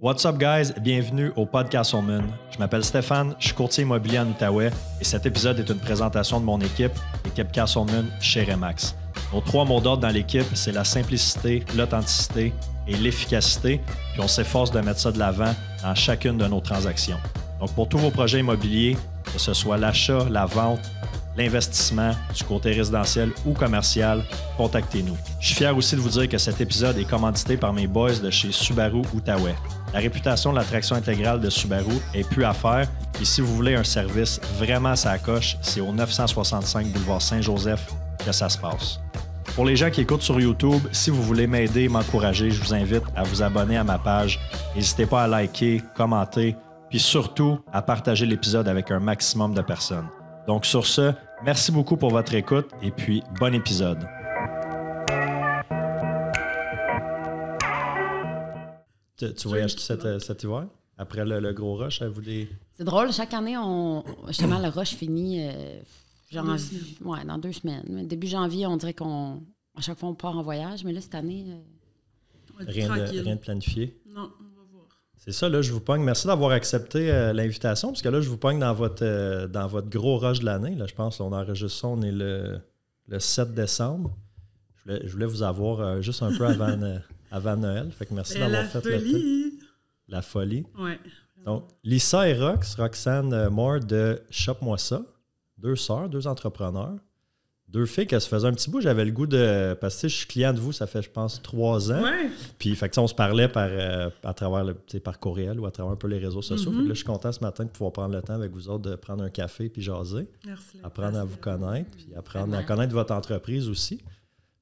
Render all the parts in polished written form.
What's up guys, bienvenue au Podcast Moon. Je m'appelle Stéphane, je suis courtier immobilier en Outaouais et cet épisode est une présentation de mon équipe Castle Moon chez Remax. Nos 3 mots d'ordre dans l'équipe, c'est la simplicité, l'authenticité et l'efficacité, puis on s'efforce de mettre ça de l'avant dans chacune de nos transactions. Donc pour tous vos projets immobiliers, que ce soit l'achat, la vente, l'investissement, du côté résidentiel ou commercial, contactez-nous. Je suis fier aussi de vous dire que cet épisode est commandité par mes boys de chez Subaru Outaouais. La réputation de la traction intégrale de Subaru est plus à faire et si vous voulez un service vraiment à sa coche, c'est au 965 boulevard Saint-Joseph que ça se passe. Pour les gens qui écoutent sur YouTube, si vous voulez m'aider et m'encourager, je vous invite à vous abonner à ma page. N'hésitez pas à liker, commenter, puis surtout à partager l'épisode avec un maximum de personnes. Donc sur ce, merci beaucoup pour votre écoute et puis bon épisode. Tu voyages cet hiver? Après le gros rush, vous les... C'est drôle, chaque année, justement, le rush finit dans 2 semaines. Début janvier, on dirait à chaque fois, on part en voyage, mais là, cette année... Rien de planifié? Non, on va voir. C'est ça, là, je vous pogne. Merci d'avoir accepté l'invitation, parce que là, je vous pogne dans votre gros rush de l'année. Là, je pense on enregistre ça, on est le 7 décembre. Je voulais vous avoir juste un peu avant Noël. Fait que merci d'avoir fait le temps. La folie. Oui. Donc, Lisa et Roxane Moore de Shop-moi ça. 2 sœurs, 2 entrepreneurs. 2 filles qui se faisaient un petit bout. J'avais le goût de... Parce que je suis client de vous, ça fait, je pense, 3 ans. Ouais. Puis, fait que, on se parlait à travers par courriel ou à travers un peu les réseaux sociaux. Fait que là, je suis content ce matin de pouvoir prendre le temps avec vous autres de prendre un café puis jaser. Merci. Apprendre à vous connaître, puis apprendre à connaître votre entreprise aussi.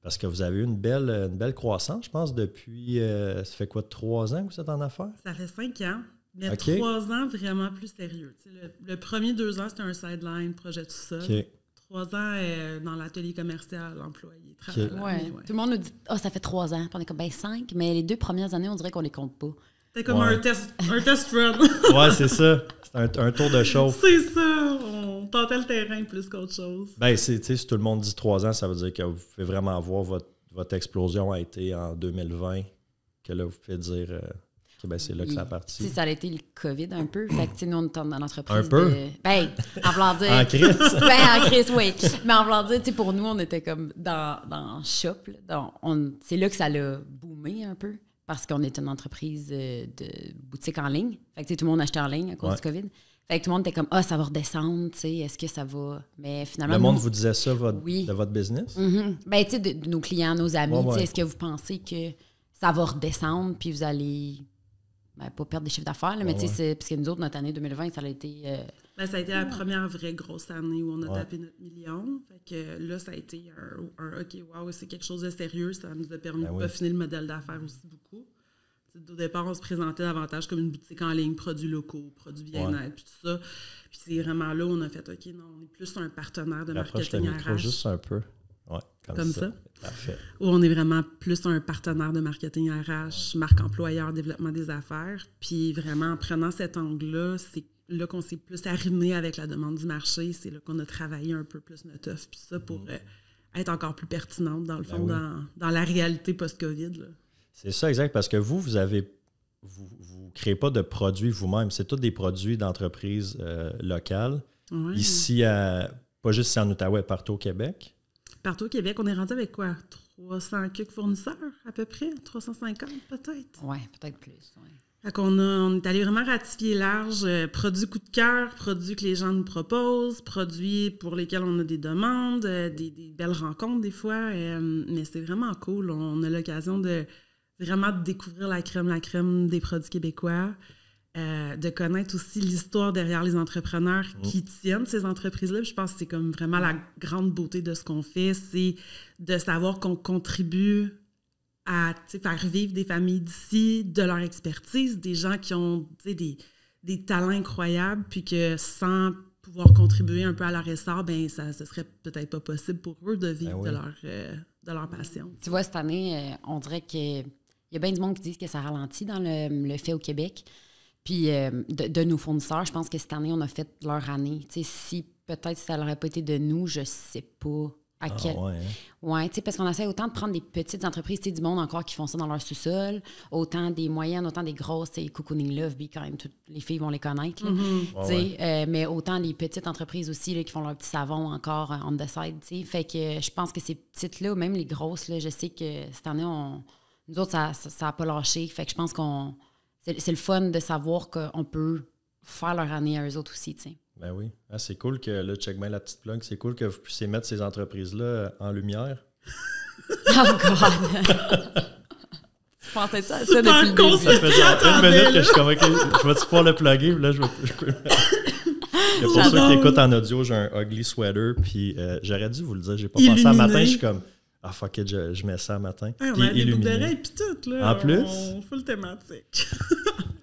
Parce que vous avez eu une belle croissance, je pense, depuis... ça fait quoi, 3 ans que vous êtes en affaires? Ça fait 5 ans. Mais okay. 3 ans vraiment plus sérieux. Le premier 2 ans, c'était un sideline, projet tout ça. Okay. 3 ans dans l'atelier commercial, employé, travail. Okay. Ouais. Tout le monde nous dit « ça fait 3 ans. » Puis on est comme « 5. » Mais les 2 premières années, on dirait qu'on les compte pas. C'était comme un test run. Ouais, c'est ça. C'est un tour de chauffe. C'est ça. On tentait le terrain plus qu'autre chose. Ben, si tout le monde dit 3 ans, ça veut dire que vous pouvez vraiment voir votre explosion a été en 2020. Que là, vous pouvez dire que c'est là que ça a parti. Ça a été le COVID un peu. Fait que nous, on est dans l'entreprise. Un peu? En voulant dire. En crise? En crise, oui. Mais en voulant dire, pour nous, on était comme dans Shop. C'est là que ça l'a boomé un peu. Parce qu'on est une entreprise de boutique en ligne. Fait que tout le monde achetait en ligne à cause du COVID. Fait que tout le monde était comme ça va redescendre, est-ce que ça va. Mais finalement. Le monde vous disait ça de votre business? Mm-hmm. Ben, de nos clients, nos amis, est-ce que vous pensez que ça va redescendre puis vous allez pas perdre des chiffres d'affaires, là, mais parce que nous autres, notre année 2020, ça a été. Ça a été la première vraie grosse année où on a tapé notre million. Fait que là, ça a été un OK, wow, c'est quelque chose de sérieux. Ça nous a permis de peaufiner le modèle d'affaires aussi beaucoup. Au départ, on se présentait davantage comme une boutique en ligne, produits locaux, produits bien-être, puis tout ça. Puis c'est vraiment là où on a fait OK, non, on est plus un partenaire de marketing RH. Juste un peu. Ouais, comme ça. Parfait. Où on est vraiment plus un partenaire de marketing RH, marque employeur, développement des affaires. Puis vraiment, en prenant cet angle-là, c'est là qu'on s'est plus arrimé avec la demande du marché. C'est là qu'on a travaillé un peu plus notre offre, puis ça, pour être encore plus pertinente, dans le fond, dans la réalité post-COVID. Là. C'est ça, exact, parce que vous créez pas de produits vous-même. C'est tous des produits d'entreprises locales. Ouais. Ici, pas juste ici en Outaouais, partout au Québec. Partout au Québec, on est rendu avec quoi? 300 quelques fournisseurs, à peu près? 350 peut-être? Oui, peut-être plus, oui. Fait qu'on on est allé vraiment ratifier large. Produits coup de cœur, produits que les gens nous proposent, produits pour lesquels on a des demandes, des belles rencontres des fois. Mais c'est vraiment cool. On a l'occasion de vraiment découvrir la crème des produits québécois, de connaître aussi l'histoire derrière les entrepreneurs qui tiennent ces entreprises-là. Puis je pense que c'est comme vraiment la grande beauté de ce qu'on fait, c'est de savoir qu'on contribue à faire vivre des familles d'ici, de leur expertise, des gens qui ont des talents incroyables, puis que sans pouvoir contribuer un peu à leur essor, ça serait peut-être pas possible pour eux de vivre de leur passion. Tu vois, cette année, on dirait qu'il y a bien du monde qui disent que ça ralentit dans le fait au Québec. Puis de nos fournisseurs, je pense que cette année, on a fait leur année. Si peut-être ça n'aurait pas été de nous, je sais pas à quel... Ouais, hein? Oui, parce qu'on essaie autant de prendre des petites entreprises, du monde encore qui font ça dans leur sous-sol, autant des moyennes, autant des grosses, Cocooning Love, Be Kind, toutes les filles vont les connaître. Là, mais autant les petites entreprises aussi là, qui font leur petit savon encore on the side. T'sais. Fait que je pense que ces petites-là, même les grosses, là, je sais que cette année, nous autres, ça n'a pas lâché. Fait que je pense qu'on c'est le fun de savoir qu'on peut faire leur année à eux autres aussi. T'sais. Ben oui. Ah, c'est cool que, là, check bien la petite plug, c'est cool que vous puissiez mettre ces entreprises-là en lumière. Oh God! Tu pensais ça depuis le début? Ça fait genre 1 minute que je suis comme, OK, je vais-tu pouvoir le plugger? Là, je peux... Et pour ceux qui écoutent en audio, j'ai un ugly sweater, puis j'aurais dû vous le dire, j'ai pas pensé à matin, je suis comme, ah fuck it, je mets ça à matin. Hey, on a des boucles d'oreilles puis tout, là. En plus? On full thématique.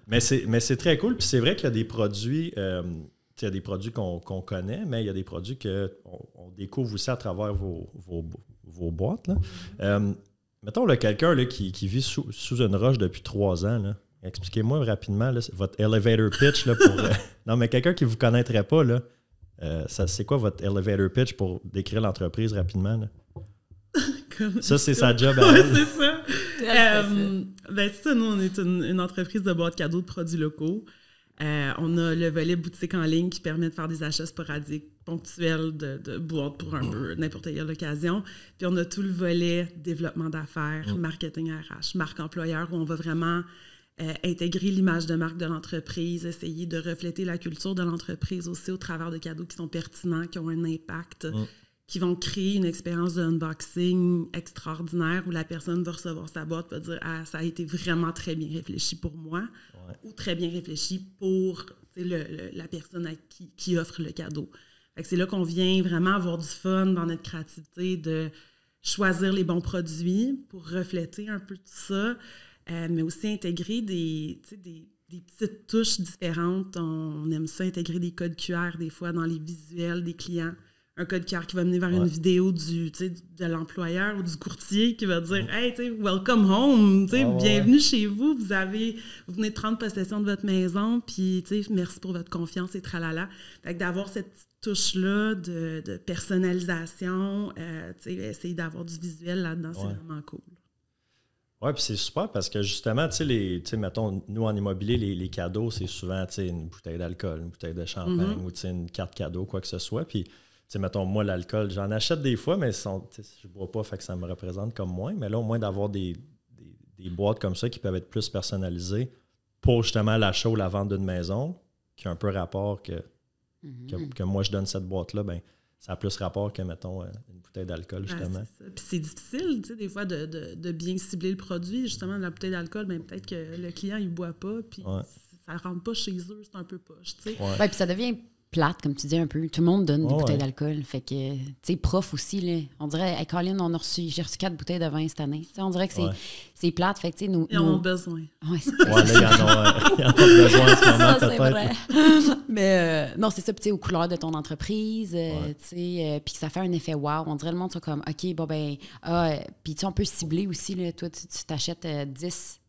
mais c'est très cool, puis c'est vrai qu'il y a des produits... il y a des produits qu'on connaît, mais il y a des produits qu'on découvre aussi à travers vos boîtes. Là. Mettons là, quelqu'un là, qui vit sous une roche depuis 3 ans. Là. Expliquez-moi rapidement là, votre elevator pitch. Là, pour, non, mais quelqu'un qui ne vous connaîtrait pas, là, c'est quoi votre elevator pitch pour décrire l'entreprise rapidement? Là? Ça, c'est sa job à elle. Oui, c'est ça. C'est ça, nous, on est une entreprise de boîtes cadeaux de produits locaux. On a le volet boutique en ligne qui permet de faire des achats sporadiques, ponctuels de boîtes pour un peu n'importe quelle occasion. Puis on a tout le volet développement d'affaires, marketing RH, marque employeur, où on va vraiment intégrer l'image de marque de l'entreprise, essayer de refléter la culture de l'entreprise aussi au travers de cadeaux qui sont pertinents, qui ont un impact, qui vont créer une expérience de unboxing extraordinaire où la personne va recevoir sa boîte, va dire « Ah, ça a été vraiment très bien réfléchi pour moi ». Ou très bien réfléchi pour la personne qui offre le cadeau. Fait que c'est là qu'on vient vraiment avoir du fun dans notre créativité, de choisir les bons produits pour refléter un peu tout ça, mais aussi intégrer des petites touches différentes. On aime ça, intégrer des codes QR des fois dans les visuels des clients. Un code QR qui va mener vers une vidéo de l'employeur ou du courtier qui va dire « Hey, welcome home, bienvenue chez vous, vous venez de prendre possession de votre maison, puis merci pour votre confiance et tralala. » Fait que d'avoir cette petite touche-là de personnalisation, essayer d'avoir du visuel là-dedans, c'est vraiment cool. Oui, puis c'est super parce que justement, mettons, nous en immobilier, les cadeaux, c'est souvent une bouteille d'alcool, une bouteille de champagne ou une carte cadeau, quoi que ce soit, puis mettons, moi, l'alcool, j'en achète des fois, mais je ne bois pas, fait que ça me représente comme moins. Mais là, au moins, d'avoir des boîtes comme ça qui peuvent être plus personnalisées pour justement l'achat ou la vente d'une maison, qui a un peu rapport que moi, je donne cette boîte-là, ben ça a plus rapport que, mettons, une bouteille d'alcool, justement. Puis c'est difficile, des fois, de bien cibler le produit. Justement, la bouteille d'alcool, ben peut-être que le client, il ne boit pas, puis ça ne rentre pas chez eux, c'est un peu poche, tu sais. Puis ça devient plate, comme tu dis un peu. Tout le monde donne des bouteilles d'alcool. Fait que, tu sais, prof aussi, là, on dirait, hey, Colin, j'ai reçu 4 bouteilles de vin cette année. T'sais, on dirait que c'est plate. Fait que, tu sais, nous. Ils en ont besoin. Oui, c'est là, ils en ont besoin en ce moment, ça, peut-être. C'est vrai. Mais non, c'est ça, tu sais, aux couleurs de ton entreprise, tu sais, puis ça fait un effet wow. On dirait le monde, c'est comme, OK, bon, ben, puis tu sais, on peut cibler aussi, là, toi, tu t'achètes 10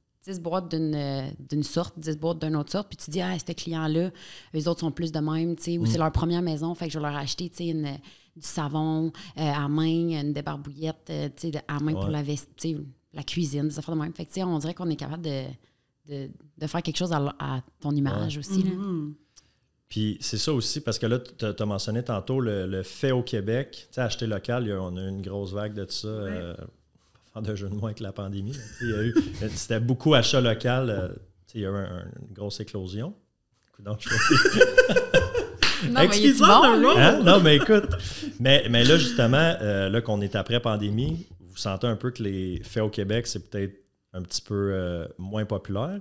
boîtes d'une sorte, 10 boîtes d'une autre sorte, puis tu dis, ah, ce client-là, eux autres sont plus de même, tu sais, ou c'est leur première maison, fait que je vais leur acheter, tu sais, du savon à main, une débarbouillette, tu sais, à main pour la cuisine, des affaires de même. Fait que, tu sais, on dirait qu'on est capable de faire quelque chose à ton image aussi, là. Puis c'est ça aussi, parce que là, tu as mentionné tantôt le fait au Québec, tu sais, acheter local, on a eu une grosse vague de ça, de jeu de mots avec la pandémie. C'était beaucoup achat local. Il y a eu une grosse éclosion. Donc, non, mais il est bon. Hein? Non, mais écoute. Mais là, justement, là qu'on est après pandémie, vous sentez un peu que les faits au Québec, c'est peut-être un petit peu moins populaire?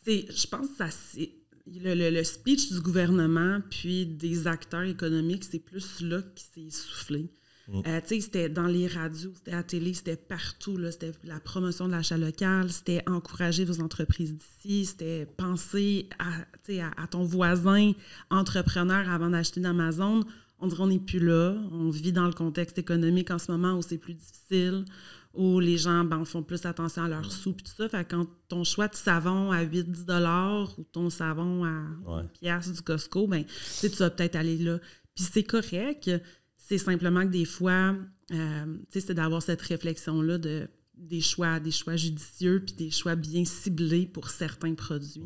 Je pense que ça, c'est le speech du gouvernement puis des acteurs économiques, c'est plus là qui s'est essoufflé. Tu sais, c'était dans les radios, c'était à la télé, c'était partout. Là, c'était la promotion de l'achat local, c'était encourager vos entreprises d'ici, c'était penser à ton voisin entrepreneur avant d'acheter dans ma zone. On dirait qu'on n'est plus là. On vit dans le contexte économique en ce moment où c'est plus difficile, où les gens font plus attention à leurs sous et tout ça. Fait que quand ton choix de savon à 8-10 ou ton savon à 1$ du Costco, tu vas peut-être aller là. Puis c'est correct. c'est simplement que des fois, c'est d'avoir cette réflexion-là des choix judicieux puis des choix bien ciblés pour certains produits.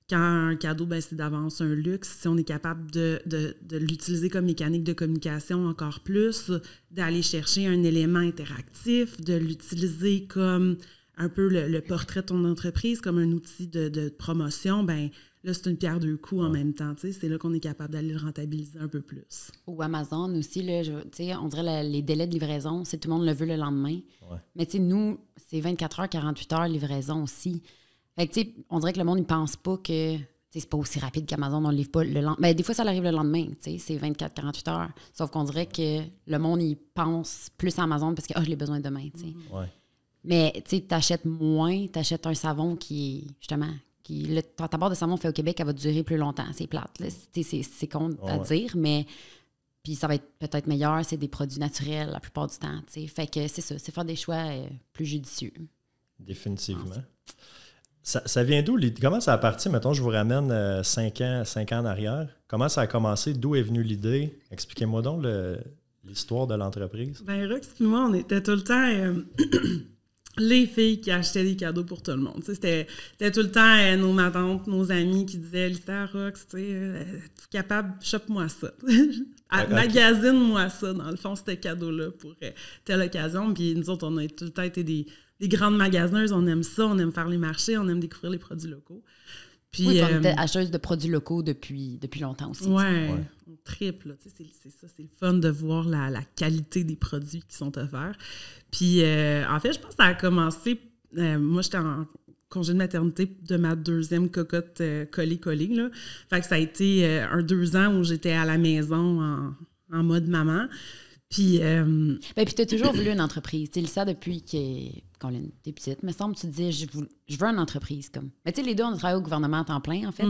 Quand un cadeau, c'est d'avance un luxe. Si on est capable de l'utiliser comme mécanique de communication encore plus, d'aller chercher un élément interactif, de l'utiliser comme un peu le portrait de ton entreprise, comme un outil de promotion, là, c'est une pierre deux coups en même temps. C'est là qu'on est capable d'aller le rentabiliser un peu plus. Ou Amazon aussi, là, on dirait les délais de livraison, c'est tout le monde le veut le lendemain. Ouais. Mais nous, c'est 24 heures, 48 heures livraison aussi. Fait que, on dirait que le monde ne pense pas que c'est pas aussi rapide qu'Amazon, on ne livre pas le lendemain. Mais des fois, ça arrive le lendemain, c'est 24-48 heures. Sauf qu'on dirait que le monde, il pense plus à Amazon parce que je l'ai besoin demain. Ouais. Mais tu achètes moins, tu achètes un savon qui, justement, ta barre de savon fait au Québec, elle va durer plus longtemps. C'est plate, là. C'est con à dire, mais puis ça va être peut-être meilleur, c'est des produits naturels la plupart du temps. Fait que c'est ça, c'est faire des choix plus judicieux. Définitivement. Ça vient d'où? Comment ça a parti? Mettons, je vous ramène 5 ans en arrière. Comment ça a commencé? D'où est venue l'idée? Expliquez-moi donc l'histoire de l'entreprise. Rox et moi, on était tout le temps les filles qui achetaient des cadeaux pour tout le monde. C'était tout le temps nos matantes, nos amies qui disaient « Lisa, Rox, tu es capable, chope-moi ça. Magasine-moi ça. » Dans le fond, c'était cadeau-là pour telle occasion. Puis nous autres, on a tout le temps été des grandes magasineuses, on aime ça, on aime faire les marchés, on aime découvrir les produits locaux. Puis, on était acheteuse de produits locaux depuis longtemps aussi. Oui, on triple. C'est ça, c'est le fun de voir la qualité des produits qui sont offerts. Puis, en fait, je pense que ça a commencé... moi, j'étais en congé de maternité de ma deuxième cocotte collée. Là. Fait que ça a été 2 ans où j'étais à la maison en mode maman. Puis, puis tu as toujours voulu une entreprise. Tu sais, ça depuis qu'on est petite. Me semble, tu te disais, je veux une entreprise. Comme. Mais tu sais, les deux, on travaille au gouvernement à temps plein, en fait.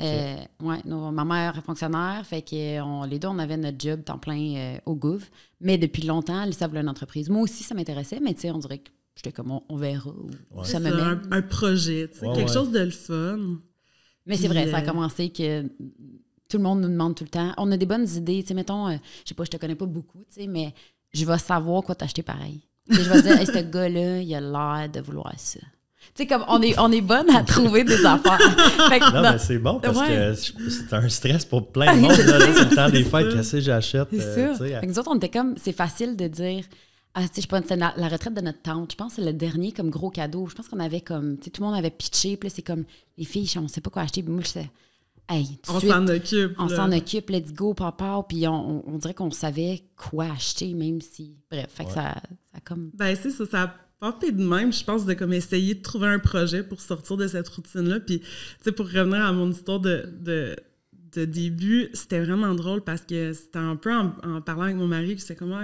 Ma mère est fonctionnaire, fait que les deux, on avait notre job temps plein au gouv. Mais depuis longtemps, Lisa voulait une entreprise. Moi aussi, ça m'intéressait, mais tu sais, on dirait que j'étais comme, on verra. Ça me met. Un projet, tu sais, quelque chose de le fun. Mais c'est vrai, ça a commencé que... Tout le monde nous demande tout le temps. On a des bonnes idées. Tu sais, mettons, je sais pas, je te connais pas beaucoup, tu sais, mais je vais savoir quoi t'acheter pareil. Je vais dire, ce gars-là, il a l'air de vouloir ça. Tu sais, comme on est bonne à trouver des affaires. Fait que, non, mais c'est bon parce que c'est un stress pour plein de monde. C'est le temps des fêtes, qu'est-ce que j'achète. C'est ça. Fait que nous autres, on était comme, c'est facile de dire, tu sais, je sais pas, c'est la retraite de notre tante. Je pense que c'est le dernier comme gros cadeau. Je pense qu'on avait comme, tu sais, tout le monde avait pitché. Puis là, c'est comme, les filles, on sait pas quoi acheter. Puis moi, je sais. Hey, on s'en occupe. On s'en occupe, let's go, papa. Puis on dirait qu'on savait quoi acheter, même si... Bref, fait que ça comme... C'est ça, ça a popé de même, je pense, de comme essayer de trouver un projet pour sortir de cette routine-là. Puis, tu sais, pour revenir à mon histoire de début, c'était vraiment drôle parce que c'était un peu en parlant avec mon mari, c'était comme,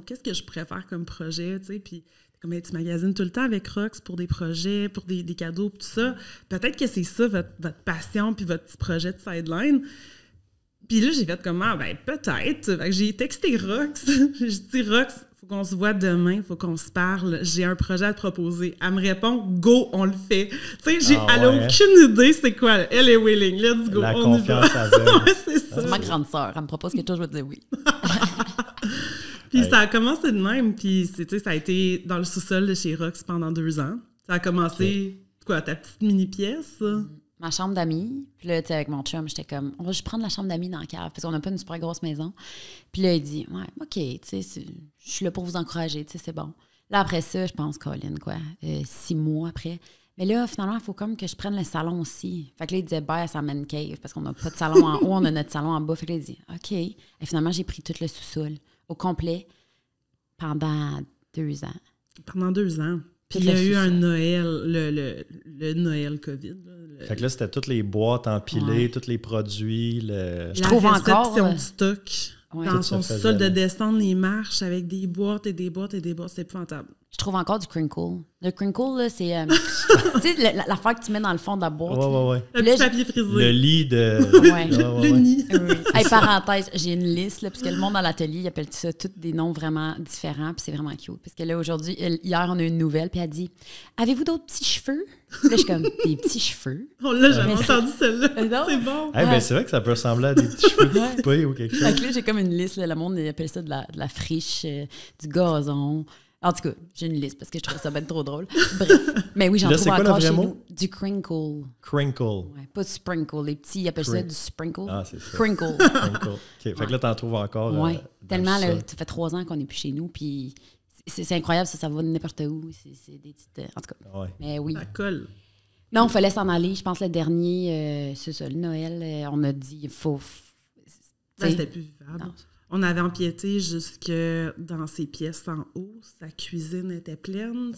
qu'est-ce que je préfère comme projet, tu sais, puis... Comme tu magasines tout le temps avec Rox pour des projets, pour des cadeaux, tout ça. Peut-être que c'est ça, votre passion puis votre petit projet de sideline. Puis là, j'ai fait comment? Peut-être. Fait que j'ai texté Rox. J'ai dit, Rox, faut qu'on se voit demain, faut qu'on se parle. J'ai un projet à te proposer. Elle me répond, go, on le fait. Tu sais, elle a aucune idée c'est quoi. Elle est willing, let's go. La confiance aveugle. C'est ça. C'est ma grande sœur. Elle me propose quelque chose, je vais te dire oui. Puis ça a commencé de même, puis ça a été dans le sous-sol de chez Rox pendant 2 ans. Ça a commencé, ta petite mini-pièce? Ma chambre d'amis. Puis là, tu sais, avec mon chum, j'étais comme, on va juste prendre la chambre d'amis dans la cave, parce qu'on n'a pas une super grosse maison. Puis là, il dit, ouais, OK, tu sais, je suis là pour vous encourager, tu sais, c'est bon. Là, après ça, je pense, Colin, 6 mois après. Mais là, finalement, il faut comme que je prenne le salon aussi. Fait que là, il disait, bye à sa man cave, parce qu'on n'a pas de salon en haut, on a notre salon en bas. Fait que là, il dit, OK. Et finalement, j'ai pris tout le sous-sol au complet pendant 2 ans. Pendant 2 ans. Puis il y a eu un Noël, le Noël COVID. Fait que là, c'était toutes les boîtes empilées, tous les produits. Je trouve encore. La réception de stock. Dans son sol, de descendre les marches avec des boîtes et des boîtes et des boîtes. C'est épouvantable. Je trouve encore du crinkle. Le crinkle, là, c'est... tu sais, l'affaire que tu mets dans le fond de la boîte. Ouais. Le petit papier frisé. Le lit de... Le nid. Oui. Hey, parenthèse, j'ai une liste, là, parce que le monde dans l'atelier, il appelle ça tous des noms vraiment différents, puis c'est vraiment cute. Parce que là, aujourd'hui, hier, on a eu une nouvelle, puis elle dit « Avez-vous d'autres petits cheveux? » Là, je suis comme « Des petits cheveux? » On l'a jamais entendu celle-là. C'est bon. Hey, ben, c'est vrai que ça peut ressembler à des petits cheveux coupés ou quelque chose. Fait que là, j'ai comme une liste, là, le monde appelle ça de la friche, du gazon. En tout cas, j'ai une liste parce que je trouve ça bien trop drôle. Bref. Mais oui, j'en trouve encore chez nous. Du crinkle. Crinkle. Ouais, pas du sprinkle. Les petits, ils appellent ça du sprinkle. Ah, c'est ça. Crinkle. Crinkle. OK. Fait que là, t'en trouves encore. Oui. Tellement, là, ça fait 3 ans qu'on n'est plus chez nous. Puis c'est incroyable, ça va n'importe où. C'est des petites. En tout cas. Ouais. Mais oui. Ça colle. Non, il fallait s'en aller. Je pense le dernier, c'est ça, le Noël, on a dit, il faut. C'était plus vivable. Non. On avait empiété jusque dans ses pièces en haut. Sa cuisine était pleine.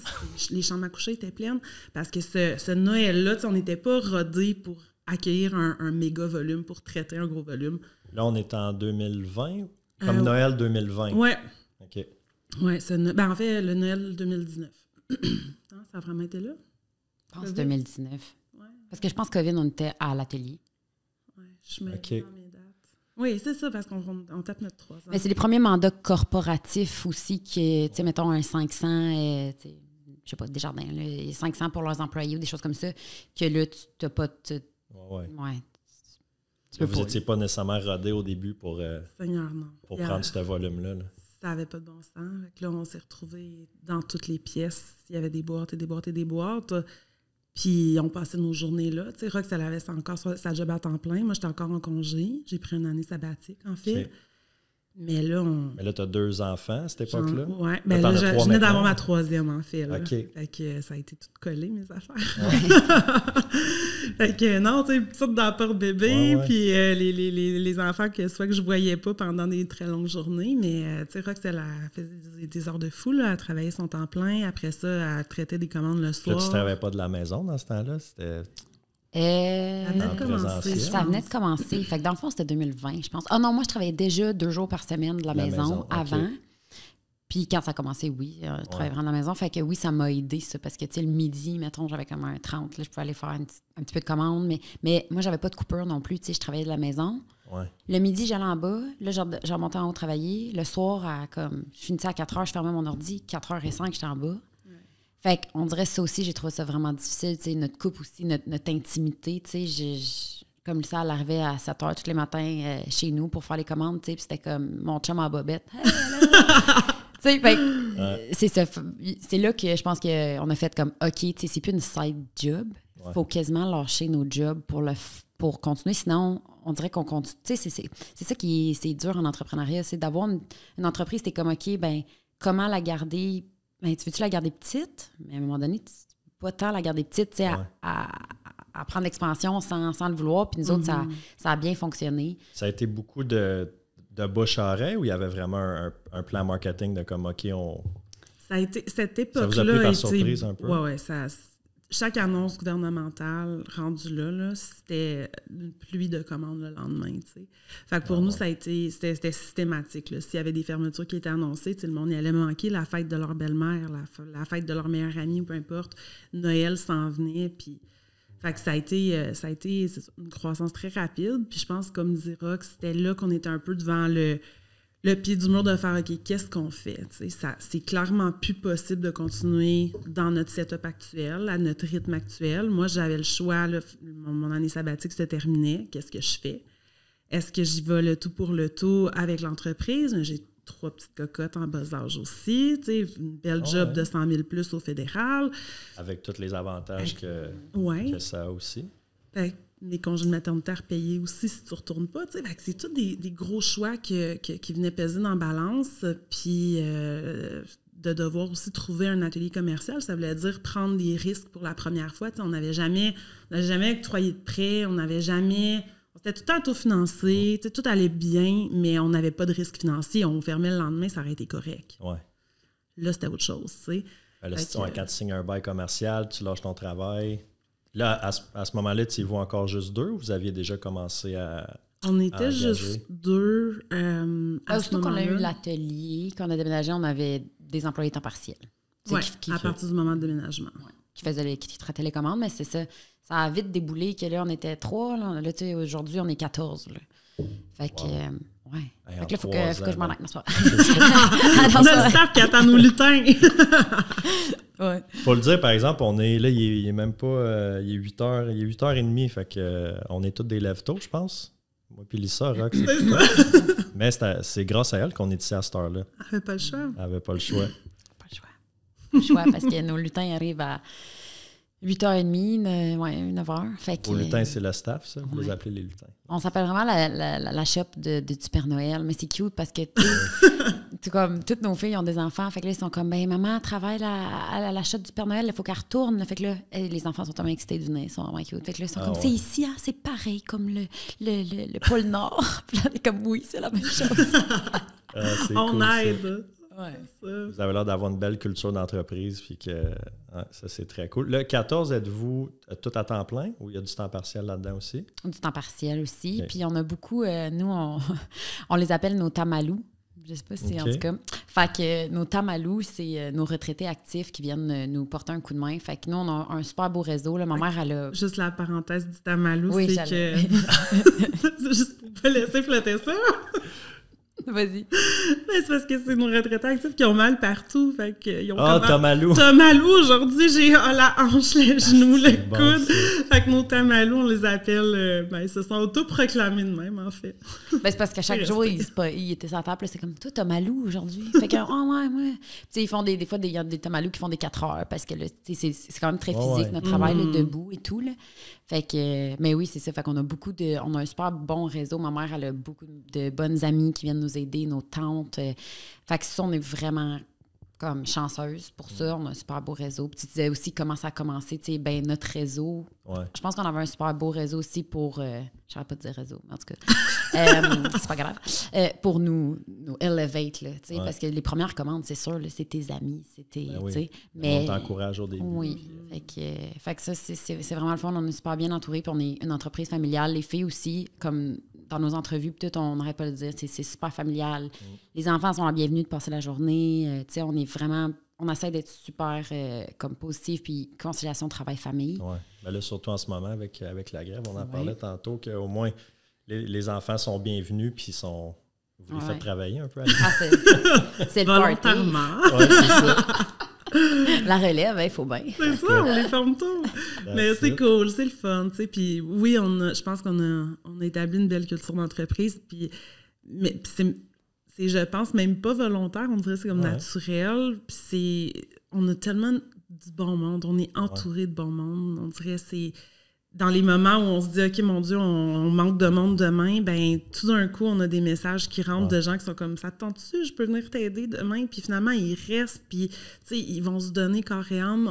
Les chambres à coucher étaient pleines. Parce que ce Noël-là, on n'était pas rodés pour accueillir un méga volume, pour traiter un gros volume. Là, on est en 2020, comme Noël 2020. Oui. OK. Oui, en fait, le Noël 2019. Ça a vraiment été là? Je pense 2019. Ouais. Parce que je pense que COVID, on était à l'atelier. Oui, je mets OK. dans mes dates. Oui, c'est ça, parce qu'on tape notre 3 ans. Mais c'est les premiers mandats corporatifs aussi qui, tu sais, mettons un 500, je sais pas, Desjardins, là, 500 pour leurs employés ou des choses comme ça, que là, tu n'as pas... Ouais. Tu vous n'étiez pas nécessairement rodé au début pour Seigneur, non. prendre ce volume-là. Là. Ça n'avait pas de bon sens. Fait que là, on s'est retrouvés dans toutes les pièces. Il y avait des boîtes et des boîtes et des boîtes. Puis on passait nos journées là. Tu sais, Rox, elle avait encore sa job à temps plein. Moi, j'étais encore en congé. J'ai pris une année sabbatique, en fait. Okay. Mais là, tu as 2 enfants à cette époque-là? Oui. Ben là, je venais d'avoir ma 3e, en fait. Là. OK. Fait que ça a été tout collé, mes affaires. Fait que non, tu sais, petite dans la porte bébé, puis les enfants que soit que je voyais pas pendant des très longues journées, mais tu sais, Rox, elle faisait des heures de fou, là, elle travaillait son temps plein. Après ça, elle traitait des commandes le soir. Là, tu ne travaillais pas de la maison dans ce temps-là? C'était... Ça venait de commencer. Fait que dans le fond, c'était 2020, je pense. Ah non, moi, je travaillais déjà 2 jours par semaine de la maison avant. Okay. Puis quand ça a commencé, oui, je travaillais vraiment de la maison. Fait que oui, ça m'a aidé, ça. Parce que, tu sais, le midi, mettons, j'avais comme un 30. Là, je pouvais aller faire un petit peu de commande. Mais moi, j'avais pas de coupure non plus. Tu sais, je travaillais de la maison. Ouais. Le midi, j'allais en bas. Là, je remontais en haut travailler. Le soir, je finissais à 4 heures, je fermais mon ordi. 4h05, j'étais en bas. Fait qu'on dirait ça aussi, j'ai trouvé ça vraiment difficile, tu sais, notre couple aussi, notre intimité, tu sais, comme ça, elle arrivait à 7 h tous les matins chez nous pour faire les commandes, tu sais, puis c'était comme mon chum en bobette. Hey, tu sais, fait c'est ça, c'est là que je pense qu'on a fait comme, OK, tu sais, c'est plus une side job, il faut quasiment lâcher nos jobs pour continuer, sinon, on dirait qu'on continue, tu sais, c'est ça qui c'est dur en entrepreneuriat, c'est d'avoir une entreprise, t'es comme, OK, ben comment la garder. Ben, tu veux-tu la garder petite? Mais à un moment donné, tu peux pas tant la garder petite, tu sais, à prendre l'expansion sans le vouloir. Puis nous autres, ça a bien fonctionné. Ça a été beaucoup de bouche à oreille ou il y avait vraiment un plan marketing de comme, OK, on... Ça a été, cette époque-là... Ça vous a pris par surprise un peu? Oui, chaque annonce gouvernementale rendue là, c'était une pluie de commandes le lendemain, tu sais. Fait que pour nous, ça a été... C'était systématique, là. S'il y avait des fermetures qui étaient annoncées, le monde y allait manquer la fête de leur belle-mère, la fête de leur meilleure amie, peu importe. Noël s'en venait, puis... Fait que ça a été une croissance très rapide. Puis je pense, comme dit Rox, c'était là qu'on était un peu devant le pied du mur de faire, OK, qu'est-ce qu'on fait? C'est clairement plus possible de continuer dans notre setup actuel, à notre rythme actuel. Moi, j'avais le choix, là, mon année sabbatique se terminait. Qu'est-ce que je fais? Est-ce que j'y vais le tout pour le tout avec l'entreprise? J'ai 3 petites cocottes en bas âge aussi. Une belle job de 100 000 plus au fédéral. Avec tous les avantages que ça a aussi. Les congés de maternité payés aussi si tu ne retournes pas. C'est tous des gros choix qui venaient peser dans la balance. Puis de devoir aussi trouver un atelier commercial, ça voulait dire prendre des risques pour la première fois. On n'avait jamais octroyé de prêt, on n'avait jamais... C'était tout le temps autofinancé, tout allait bien, mais on n'avait pas de risque financier. On fermait le lendemain, ça aurait été correct. Ouais. Là, c'était autre chose, tu sais. Là, quand tu signes un bail commercial, tu lâches ton travail. Là, à ce moment-là, tu y vois encore juste 2 ou vous aviez déjà commencé à On était juste 2 à ce moment-là. Qu'on a eu l'atelier, l'atelier, quand on a déménagé, on avait des employés temps partiel. Oui, à partir du moment de déménagement. Ouais, qui traitait les commandes, mais c'est ça. Ça a vite déboulé que là, on était 3. Là tu sais, aujourd'hui, on est 14. Là. Fait que, ouais. Fait que là, faut que je m'en aille. On a le staff qui attend nos lutins. Ouais. Faut le dire, par exemple, on est là, il est même pas. Il est 8h, il est 8h30, fait que on est tous des lève-tôt, je pense. Moi puis Lisa, Rock, c'est ça. Mais c'est grâce à elle qu'on est ici à cette heure-là. Elle n'avait pas le choix. Elle n'avait pas le choix. Pas le choix, parce que nos lutins arrivent à 8h30, 9h. Fait que, Vos lutins, c'est le staff, ça? Vous les appelez les lutins. On s'appelle vraiment la shop du Père Noël, mais c'est cute parce que comme toutes nos filles ont des enfants, fait que là, ils sont comme, ben maman travaille à la shop du Père Noël, il faut qu'elle retourne. Là. Fait que là, les enfants sont tellement excités du nez, ils sont vraiment cute. Fait que là, ils sont comme, c'est ici, hein, c'est pareil comme le pôle Nord. Puis là, on est comme, oui, c'est la même chose. On cool, aide. Ouais. Vous avez l'air d'avoir une belle culture d'entreprise, puis que ça, c'est très cool. Le 14, êtes-vous tout à temps plein ou il y a du temps partiel là-dedans aussi? Du temps partiel aussi. Okay. Puis on a beaucoup, nous, on les appelle nos tamalous. Je sais pas si, en tout cas. Fait que nos tamalous, c'est nos retraités actifs qui viennent nous porter un coup de main. Fait que nous, on a un super beau réseau. Là. Ma mère, elle a... Juste la parenthèse du tamalou, oui, c'est que... c'est juste pour pas laisser flotter ça. Vas-y. Mais c'est parce que c'est nos retraités actifs qui ont mal partout. Fait qu'ils ont tamalou. Tamalou, aujourd'hui, j'ai la hanche, le genou, le coude. Fait que nos tamalous, on les appelle... ils se sont auto-proclamés de même, en fait. Ben, c'est parce qu'à chaque jour, ils étaient sur la table, c'est comme, toi, tamalou aujourd'hui. Fait que, ouais. Puis, ils font des fois, il y a des tamalous qui font des 4 heures parce que là, c'est quand même très physique, notre travail, là, debout et tout, là. Fait que, mais oui, c'est ça. Fait qu'on a on a un super bon réseau. Ma mère, elle a beaucoup de bonnes amies qui viennent nous aider, nos tantes. Fait que ça, on est vraiment comme chanceuse pour ça. On a un super beau réseau. Puis tu disais aussi comment ça a commencé. Tu sais, ben notre réseau. Ouais. Je pense qu'on avait un super beau réseau aussi pour... je ne saurais pas dire réseau, mais en tout cas. c'est pas grave. Pour nous elevate, là. Tu sais, parce que les premières commandes, c'est sûr, là, c'est tes amis. C'était, tu sais, mais on t'encourage au début. Oui. Fait que ça, c'est vraiment le fun. On est super bien entourés. Puis on est une entreprise familiale. Les filles aussi, comme... Dans nos entrevues, peut-être on n'aurait pas à le dire, c'est super familial. Les enfants sont la bienvenue de passer la journée. Tu sais, on est vraiment... On essaie d'être super comme positif, puis conciliation travail-famille. Oui. Ben là, surtout en ce moment, avec la grève, on en parlait tantôt, qu'au moins, les enfants sont bienvenus, puis vous les faites travailler un peu. C'est le party. C'est ça. La relève, il faut bien. C'est ça, on les forme tôt. Mais c'est cool, c'est le fun, tu sais. Puis oui, je pense qu'on a établi une belle culture d'entreprise. Mais c'est, je pense, même pas volontaire. On dirait que c'est comme naturel. Puis on a tellement du bon monde. On est entouré de bon monde. On dirait que c'est... Dans les moments où on se dit « OK, mon Dieu, on manque de monde demain », ben tout d'un coup, on a des messages qui rentrent de gens qui sont comme « Ça te tente-tu? Je peux venir t'aider demain? » Puis finalement, ils restent, puis tu sais, ils vont se donner corps et âme.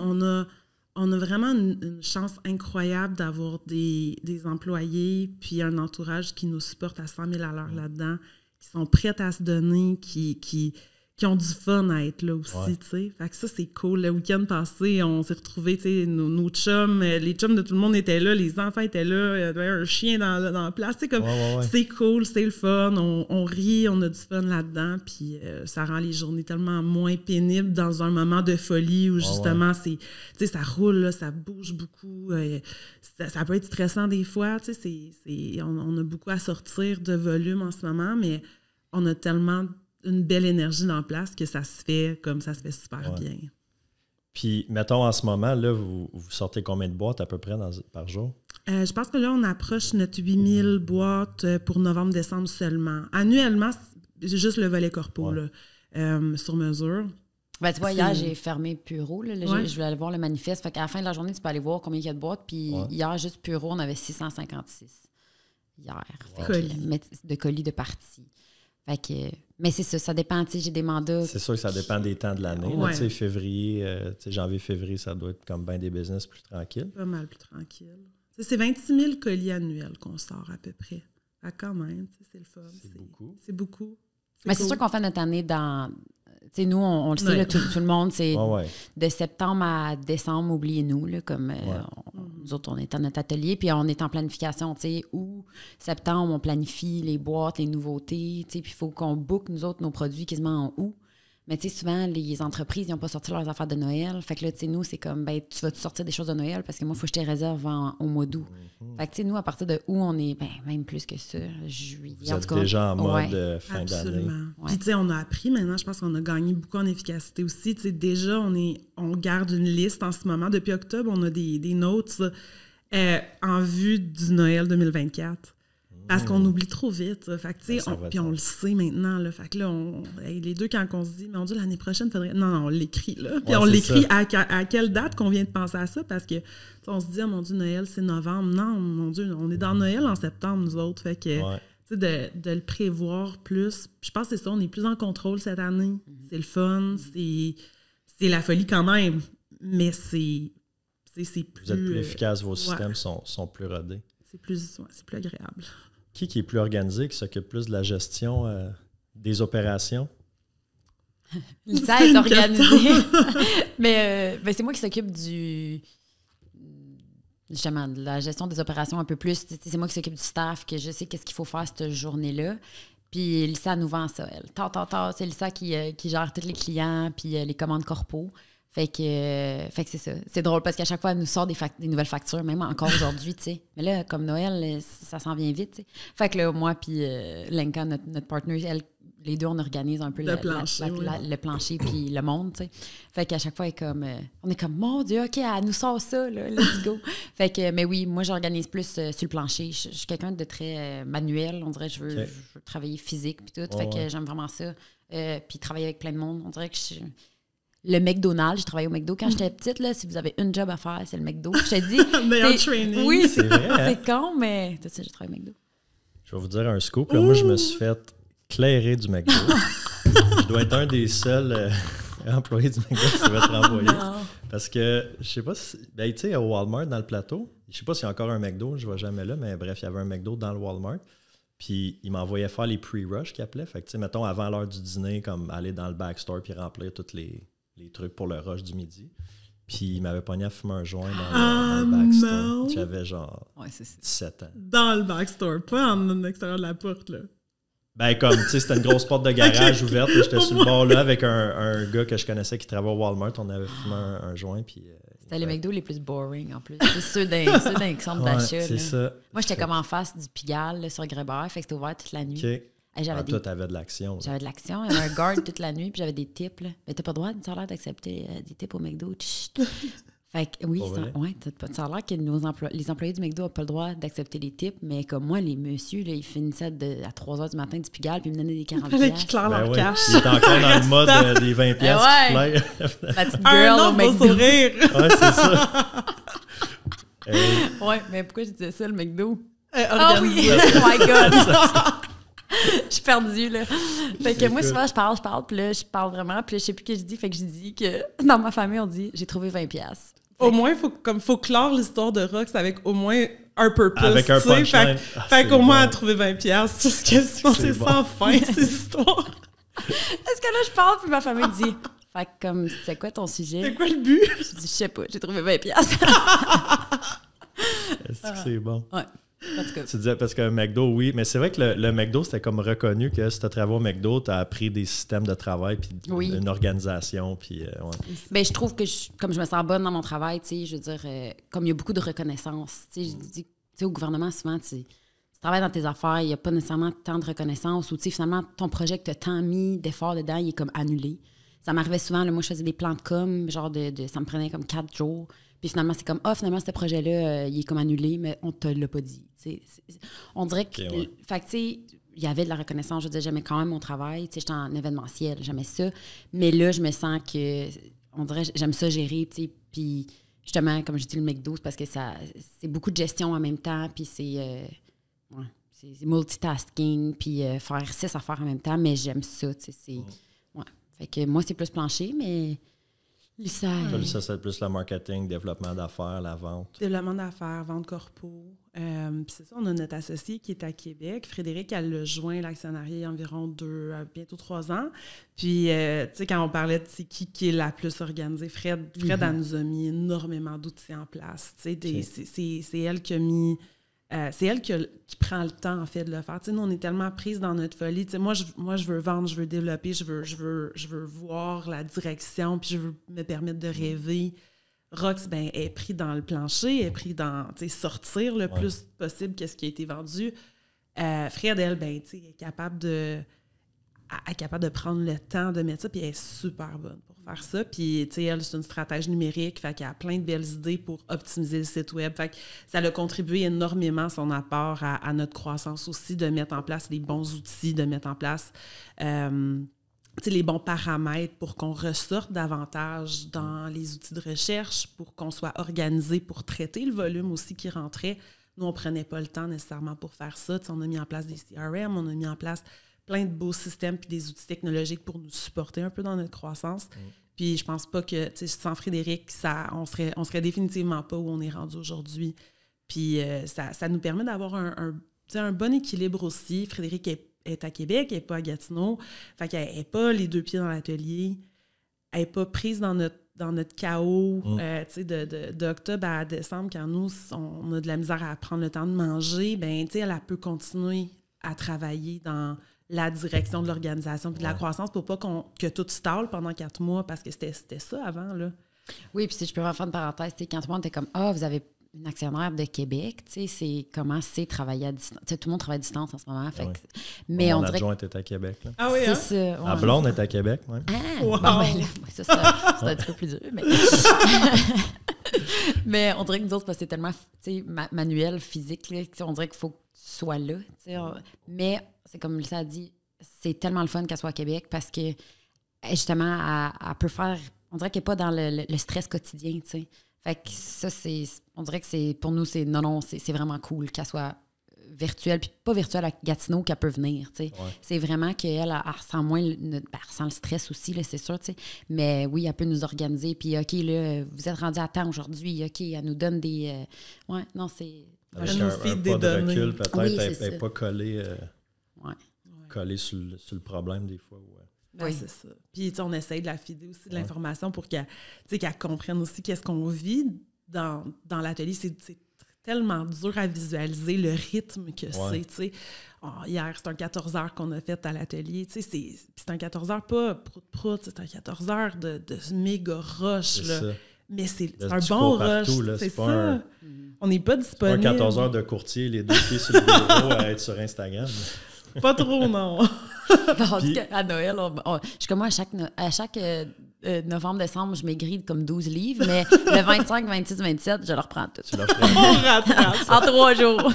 On a vraiment une chance incroyable d'avoir des employés, puis un entourage qui nous supporte à 100 000 à l'heure là-dedans, qui sont prêts à se donner, qui ont du fun à être là aussi, tu sais. Fait que ça, c'est cool. Le week-end passé, on s'est retrouvés, tu sais, nos chums, les chums de tout le monde étaient là, les enfants étaient là, il y avait un chien dans la place, tu sais, comme, c'est cool, c'est le fun, on rit, on a du fun là-dedans, puis ça rend les journées tellement moins pénibles dans un moment de folie où, justement, c'est, tu sais, ça roule, là, ça bouge beaucoup, ça peut être stressant des fois, tu sais, on a beaucoup à sortir de volume en ce moment, mais on a tellement une belle énergie dans la place que ça se fait comme ça se fait super bien. Puis, mettons, en ce moment, là, vous sortez combien de boîtes à peu près par jour? Je pense que là, on approche notre 8000 boîtes pour novembre-décembre seulement. Annuellement, c'est juste le volet corpo, là, sur mesure. Ben, tu vois, hier, j'ai fermé Puro. Là, je voulais aller voir le manifeste. Fait qu'à la fin de la journée, tu peux aller voir combien il y a de boîtes. Puis hier, juste Puro, on avait 656. Hier. De colis de parties. Fait que, mais c'est ça, ça dépend, tu sais, j'ai des mandats. C'est sûr que ça dépend des temps de l'année. Tu sais, février, janvier, février, ça doit être comme bien des business plus tranquilles. Pas mal plus tranquille. T'sais, c'est 26 000 colis annuels qu'on sort à peu près. Fait quand même, c'est le fun. C'est beaucoup. C'est beaucoup. Mais c'est sûr qu'on fait notre année dans... Tu sais, nous, on le sait, là, tout le monde, c'est de septembre à décembre, oubliez-nous, là, comme nous autres, on est à notre atelier, puis on est en planification, tu sais, août, septembre, on planifie les boîtes, les nouveautés, tu sais, puis il faut qu'on book, nous autres, nos produits quasiment en août. Mais tu sais, souvent, les entreprises, ils n'ont pas sorti leurs affaires de Noël. Fait que là, tu sais, nous, c'est comme, ben, tu vas-tu sortir des choses de Noël parce que moi, il faut que je te réserve au mois d'août. Fait que tu sais, nous, à partir de août, on est, même plus que ça, juillet. Vous êtes déjà en mode fin d'année. Ouais. Puis tu sais, on a appris maintenant, je pense qu'on a gagné beaucoup en efficacité aussi. Tu sais, déjà, on garde une liste en ce moment. Depuis octobre, on a des notes en vue du Noël 2024. Parce qu'on oublie trop vite. Ça. Fait que, tu sais, puis on le sait maintenant. Là. Fait que là, les deux, quand on se dit, mon Dieu, l'année prochaine, il faudrait. Non, on l'écrit, là. Puis on l'écrit à quelle date qu'on vient de penser à ça? Parce que, on se dit, oh mon Dieu, Noël, c'est novembre. Non, mon Dieu, on est dans Noël en septembre, nous autres. Fait que, tu sais, de le prévoir plus. Puis je pense que c'est ça, on est plus en contrôle cette année. C'est le fun, c'est la folie quand même. Mais c'est plus. Vous êtes plus efficace, vos systèmes sont plus rodés. C'est plus agréable. Qui est plus organisé, qui s'occupe plus de la gestion des opérations? Lisa est organisée. mais c'est moi qui s'occupe justement, de la gestion des opérations un peu plus. C'est moi qui s'occupe du staff, que je sais qu'est-ce qu'il faut faire cette journée-là. Puis Lisa nous vend ça, elle. C'est Lisa qui gère tous les clients, puis les commandes corpo. Fait que c'est ça. C'est drôle parce qu'à chaque fois, elle nous sort des nouvelles factures, même encore aujourd'hui, tu sais. Mais là, comme Noël, ça s'en vient vite, tu sais. Fait que là, moi puis Lenka, notre partner, les deux, on organise un peu le plancher puis le monde, tu sais. Fait qu'à chaque fois, on est comme, mon Dieu, OK, elle nous sort ça, là, let's go. Fait que, mais oui, moi, j'organise plus sur le plancher. Je suis quelqu'un de très manuel. On dirait que je veux travailler physique puis tout. Fait que j'aime vraiment ça. Puis travailler avec plein de monde. On dirait que le McDonald's, j'ai travaillé au McDo quand j'étais petite, là, si vous avez une job à faire, c'est le McDo. Je te dis... meilleur training. Oui, c'est vrai. C'est con, mais tu sais, j'ai travaillé au McDo. Je vais vous dire un scoop. Là, moi, je me suis fait clairer du McDo. Je dois être un des seuls employés du McDo qui se va être renvoyé. Parce que, je sais pas si... Ben, tu sais, au Walmart, dans le plateau, je sais pas s'il y a encore un McDo, je ne vais jamais là, mais bref, il y avait un McDo dans le Walmart. Puis, il m'envoyait faire les pre-rush qu'ils appelaient. Fait que, tu sais, mettons, avant l'heure du dîner, comme aller dans le backstore puis remplir tous les trucs pour le rush du midi. Puis il m'avait pogné à fumer un joint dans le backstore. Non. J'avais genre 17 ans. Dans le backstore, pas en extérieur de la porte, là. Ben comme, tu sais, c'était une grosse porte de garage ouverte. J'étais sur le bord là avec un gars que je connaissais qui travaillait au Walmart. On avait fumé un joint. Puis, c'était les McDo les plus boring en plus. C'est ceux d'un centre d'achat. C'est ça. Moi, j'étais comme en face du Pigalle là, sur Grébert. Fait que c'était ouvert toute la nuit. OK. Toi, t'avais de l'action. J'avais de l'action. Il y avait un guard toute la nuit, puis j'avais des tips. Là. Mais t'as pas le droit, ça a l'air d'accepter des tips au McDo. Fait que oui, ça a l'air que les employés du McDo n'ont pas le droit d'accepter les tips, mais comme moi, les messieurs, là, ils finissaient à 3 h du matin du Pigalle, puis ils me donnaient des 40$. Fallait qu'ils clairent leur cash. Ils étaient encore dans le mode des 20$. La petite girl au McDo. Sourire. Ouais, c'est ça. Ouais, mais pourquoi je disais ça, le McDo? Oui! Oh my God! Je suis perdue, là. Fait que moi, souvent, je parle, puis là, je parle vraiment, puis là, je sais plus ce que je dis. Fait que je dis que dans ma famille, on dit « j'ai trouvé 20$. » Au moins, faut clore l'histoire de Rox avec au moins un purpose. Avec un punchline. Fait qu'au moins, elle a trouvé 20$. Parce que sinon, c'est sans fin, ces histoires. Est-ce que là, je parle, puis ma famille dit « fait que comme, c'est quoi ton sujet? » C'est quoi le but? Je dis « je sais pas, j'ai trouvé 20$. » Est-ce que c'est bon? Ouais. En tout cas. Tu disais parce qu'un McDo, oui, mais c'est vrai que le McDo, c'était comme reconnu que si tu as travaillé au McDo, tu as appris des systèmes de travail puis une organisation. Puis, Ben, je trouve que comme je me sens bonne dans mon travail, tu sais, je veux dire, comme il y a beaucoup de reconnaissance, tu sais, au gouvernement, souvent, tu travailles dans tes affaires, il n'y a pas nécessairement tant de reconnaissance ou tu sais, finalement, ton projet que tu as tant mis d'efforts dedans, il est comme annulé. Ça m'arrivait souvent, là, moi, je faisais des plans de com, genre ça me prenait comme 4 jours. Puis finalement, c'est comme, finalement, ce projet-là, il est comme annulé, mais on te l'a pas dit. On dirait que, fait que, tu sais, il y avait de la reconnaissance. Je veux dire, j'aimais quand même mon travail. Tu sais, j'étais en événementiel, j'aimais ça. Mais là, je me sens que, on dirait, j'aime ça gérer, tu sais. Puis justement, comme je dis, le McDo, c'est parce que c'est beaucoup de gestion en même temps. Puis c'est multitasking, puis faire 6 affaires en même temps. Mais j'aime ça, tu sais. Fait que moi, c'est plus plancher, mais... Lisa, c'est plus le marketing, développement d'affaires, la vente. Développement d'affaires, vente corpo. Puis c'est ça, on a notre associé qui est à Québec. Frédéric, elle l'a joint l'actionnariat il y a environ bientôt 3 ans. Puis, tu sais, quand on parlait de qui est la plus organisée, Fred, elle nous a mis énormément d'outils en place. Tu sais, c'est elle qui a mis c'est elle qui prend le temps, en fait, de le faire. T'sais, nous, on est tellement prises dans notre folie. T'sais, moi, je veux vendre, je veux développer, je veux voir la direction, puis je veux me permettre de rêver. Rox, ben, est pris dans le plancher, est pris dans sortir le plus possible qu'est-ce qui a été vendu. Fred, elle, ben, est capable de prendre le temps de mettre ça, puis elle est super bonne pour faire ça. Puis, elle, c'est une stratège numérique, fait qu'elle a plein de belles idées pour optimiser le site web. Fait que ça a contribué énormément son apport à notre croissance aussi, de mettre en place les bons outils, de mettre en place les bons paramètres pour qu'on ressorte davantage dans les outils de recherche, pour qu'on soit organisé pour traiter le volume aussi qui rentrait. Nous, on ne prenait pas le temps nécessairement pour faire ça. T'sais, on a mis en place des CRM, on a mis en place plein de beaux systèmes puis des outils technologiques pour nous supporter un peu dans notre croissance. Puis je pense pas que, sans Frédéric, on serait définitivement pas où on est rendu aujourd'hui. Puis ça nous permet d'avoir un bon équilibre aussi. Frédéric est à Québec, elle n'est pas à Gatineau. Fait qu'elle n'est pas les deux pieds dans l'atelier. Elle n'est pas prise dans notre chaos. D'octobre à décembre, quand nous, on a de la misère à prendre le temps de manger, ben, elle peut continuer à travailler dans la direction de l'organisation puis de la croissance pour pas que tout stalle pendant 4 mois, parce que c'était ça avant, là. Oui, puis si je peux faire une parenthèse, quand tout le monde était comme « Ah, vous avez une actionnaire de Québec, c'est comment c'est travailler à distance. » Tout le monde travaille à distance en ce moment. Fait que, mais mon on dirait adjointe est à Québec. Là. Ah oui, c'est hein? ça. Ouais. La blonde est à Québec, oui. Ah, wow. Bon, ben là, ça, c'est un petit peu plus dur. Mais, mais on dirait que nous autres, parce que c'est tellement manuel, physique, là, on dirait qu'il faut que tu sois là. Mais c'est comme Lisa a dit, c'est tellement le fun qu'elle soit à Québec parce que justement, elle peut faire. On dirait qu'elle n'est pas dans le stress quotidien. T'sais. Fait que ça, on dirait que c'est pour nous, c'est vraiment cool qu'elle soit virtuelle, puis pas virtuelle à Gatineau qu'elle peut venir. Ouais. C'est vraiment qu'elle ressent moins, elle ressent le stress aussi, là, c'est sûr. T'sais. Mais oui, elle peut nous organiser. Puis OK, là, vous êtes rendu à temps aujourd'hui. OK, elle nous donne des. Ouais, non, c'est. Avec un pas de recul, peut-être, oui, elle n'est pas collée. Coller sur le problème des fois. Oui, c'est ça. Puis on essaye de la fider aussi de l'information pour qu'elle comprenne aussi qu'est-ce qu'on vit dans l'atelier. C'est tellement dur à visualiser le rythme que c'est. Hier, c'est un 14 heures qu'on a fait à l'atelier. C'est un 14 heures pas prout-prout, c'est un 14 heures de méga rush. Là. Mais c'est un bon rush. C'est ça. On n'est pas disponible. C'est pas 14 heures de courtier, les deux pieds sur le bureau à être sur Instagram. Pas trop, non. En tout cas, à Noël, je suis comme moi, à chaque novembre-décembre, je maigris comme 12 livres, mais le 25, 26, 27, je le reprends tout. Tu le reprends. On rattrape. En 3 jours.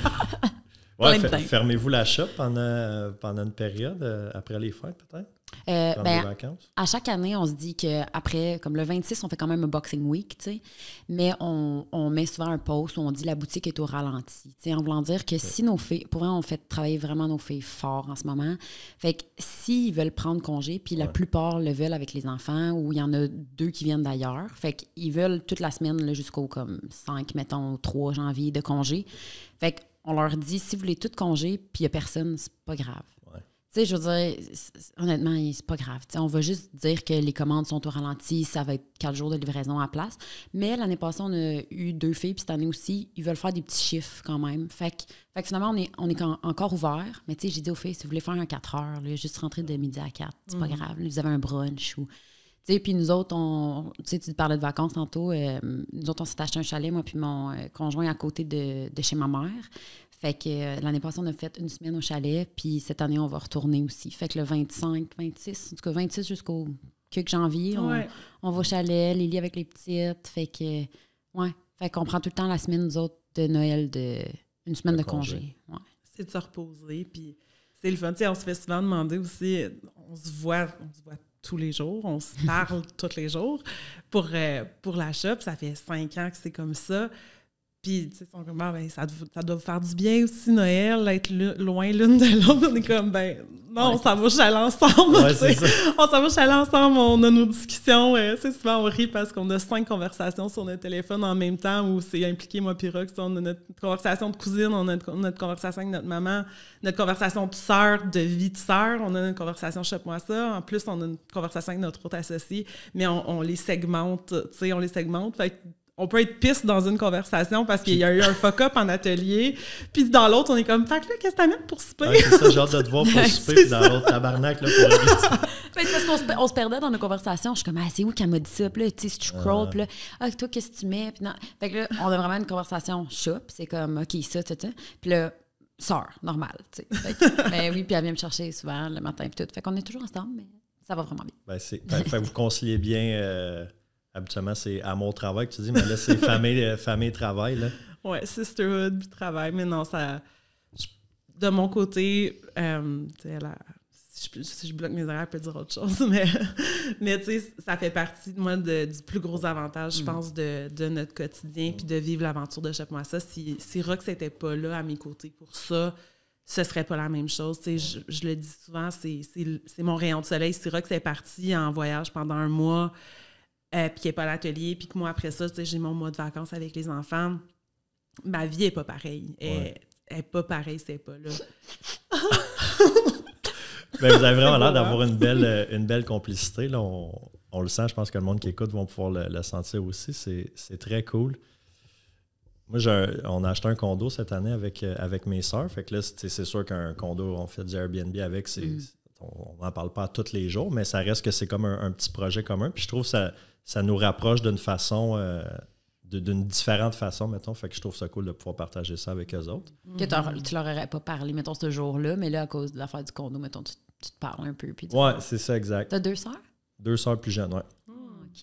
Fermez-vous la shop pendant une période, après les fêtes, peut-être? Les vacances? À chaque année, on se dit qu'après, comme le 26, on fait quand même un Boxing Week, tu sais, mais on met souvent un post où on dit la boutique est au ralenti. En voulant dire que si nos filles, pour vrai, on fait travailler vraiment nos filles fort en ce moment. Fait que s'ils veulent prendre congé, puis la plupart le veulent avec les enfants, ou il y en a 2 qui viennent d'ailleurs, fait qu'ils veulent toute la semaine là, jusqu'au comme 5, mettons, 3 janvier de congé. Fait qu'on leur dit, si vous voulez tout congé, puis il n'y a personne, c'est pas grave. Tu sais, je veux dire, honnêtement, c'est pas grave. T'sais, on va juste dire que les commandes sont au ralenti, ça va être 4 jours de livraison à place. Mais l'année passée, on a eu 2 filles, puis cette année aussi, ils veulent faire des petits chiffres quand même. Fait que finalement, on est encore ouvert. Mais tu sais, j'ai dit aux filles, si vous voulez faire un 4 heures, là, juste rentrer de midi à 4, c'est pas grave. Là, vous avez un brunch ou... Puis nous autres, tu parlais de vacances tantôt, nous autres, on s'est acheté un chalet, moi puis mon conjoint, à côté de chez ma mère. Fait que l'année passée, on a fait 1 semaine au chalet, puis cette année, on va retourner aussi. Fait que le 25, 26, en tout cas 26 jusqu'au quelques janvier, on va au chalet, Lily avec les petites. Fait que, fait qu'on prend tout le temps la semaine, nous autres, de Noël, une semaine de congé. Ouais. C'est de se reposer, puis c'est le fun. T'sais, on se fait souvent demander aussi, on se voit tous les jours, on se parle tous les jours. Pour la shop, ça fait 5 ans que c'est comme ça. Puis, tu sais, ils sont comme, ça doit faire du bien aussi, Noël, être loin l'une de l'autre. On est comme, non, on s'en va au chalet ensemble. On s'en va au chalet ensemble, on a nos discussions. Souvent, on rit parce qu'on a 5 conversations sur notre téléphone en même temps où c'est impliqué, moi puis Rox. On a notre conversation de cousine, on a notre conversation avec notre maman, notre conversation de sœur, de vie de sœur. On a une conversation Chope-moi ça. En plus, on a une conversation avec notre autre associé, mais on les segmente, tu sais, Fait on peut être pisse dans une conversation parce qu'il y a eu un fuck-up en atelier, puis dans l'autre, on est comme « Fait que là, qu'est-ce que t'amènes pour souper? » C'est ça, j'ai hâte de te voir pour souper, puis dans l'autre tabarnak, là, pour le c'est parce qu'on se perdait dans nos conversations. Je suis comme, c'est où qu'elle m'a dit ça? Puis là, tu sais, si tu scrolls, puis là, toi, qu'est-ce que tu mets? Puis non. Fait que là, on a vraiment une conversation chat, puis c'est comme, OK, ça. Puis là, sœur, normal, tu sais. Mais oui, puis elle vient me chercher souvent le matin, puis tout. Fait qu'on est toujours ensemble, mais ça va vraiment bien. Fait que vous conciliez bien, habituellement, c'est amour-travail que tu dis, mais là, c'est famille-travail, là. Ouais, sisterhood, puis travail, mais non, ça... De mon côté, si je bloque mes horaires, je peux dire autre chose, mais tu sais, ça fait partie, moi, du plus gros avantage, je pense, de notre quotidien, puis de vivre l'aventure de Shop-moi ça. Si Rox n'était pas là à mes côtés pour ça, ce serait pas la même chose. Tu sais, je le dis souvent, c'est mon rayon de soleil. Si Rox est parti en voyage pendant un mois, puis qu'il n'est pas à l'atelier, puis que moi, après ça, tu sais, j'ai mon mois de vacances avec les enfants, ma vie n'est pas pareille. Elle n'est pas pareille, c'est pas là. Ben, vous avez vraiment l'air d'avoir une belle complicité. Là. On le sent, je pense que le monde qui écoute va pouvoir le sentir aussi. C'est très cool. Moi, on a acheté un condo cette année avec mes sœurs. Fait que là, c'est sûr qu'un condo, on fait du Airbnb avec, on n'en parle pas tous les jours, mais ça reste que c'est comme un petit projet commun. Puis je trouve que ça nous rapproche d'une façon... d'une différente façon, mettons. Fait que je trouve ça cool de pouvoir partager ça avec eux autres. Que tu leur aurais pas parlé, mettons, ce jour-là, mais là, à cause de l'affaire du condo, mettons, tu te parles un peu. Puis c'est ça, exact. T'as 2 sœurs? 2 sœurs plus jeunes, oui.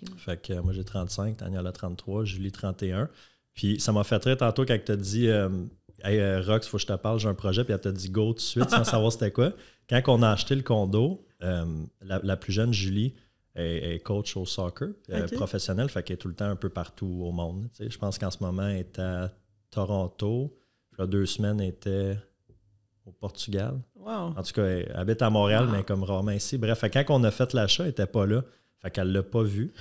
Okay. Fait que moi, j'ai 35, Daniel a 33, Julie 31. Puis ça m'a fait rire tantôt quand elle t'a dit « Hey, Rox, faut que je te parle, j'ai un projet. » Puis elle t'a dit « Go » tout de suite, sans savoir c'était quoi. Quand on a acheté le condo, la plus jeune, Julie, est coach au soccer, professionnel, fait qu'elle est tout le temps un peu partout au monde. Tu sais, je pense qu'en ce moment, elle est à Toronto. Il y a 2 semaines, elle était au Portugal. Wow. En tout cas, elle habite à Montréal, mais comme rarement ici. Bref, quand on a fait l'achat, elle n'était pas là. Fait qu'elle ne l'a pas vu.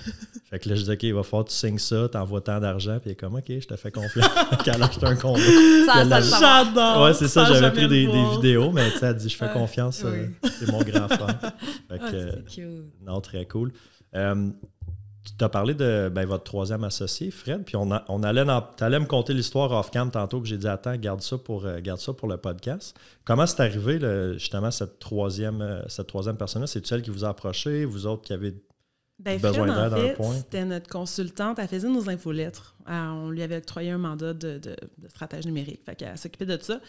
Fait que là, je dis, OK, il va falloir que tu signes ça, t'envoies tant d'argent. Puis elle est comme, OK, je te fais confiance. Qu'elle a acheté un condo. J'adore. Ouais, c'est ça, j'avais pris des vidéos, mais tu sais, elle dit, je fais confiance, c'est mon grand frère. Fait que, c'est cute. Non, très cool. Tu t'as parlé de votre 3e associé, Fred, puis t'allais me conter l'histoire off-cam tantôt, puis j'ai dit, attends, garde ça pour le podcast. Comment c'est arrivé, justement, cette troisième personne-là? C'est-tu celle qui vous a approché, vous autres qui avez... besoin d'aide dans le point. C'était notre consultante. Elle faisait nos infolettres. On lui avait octroyé un mandat de stratège numérique. Fait qu'elle s'occupait de ça.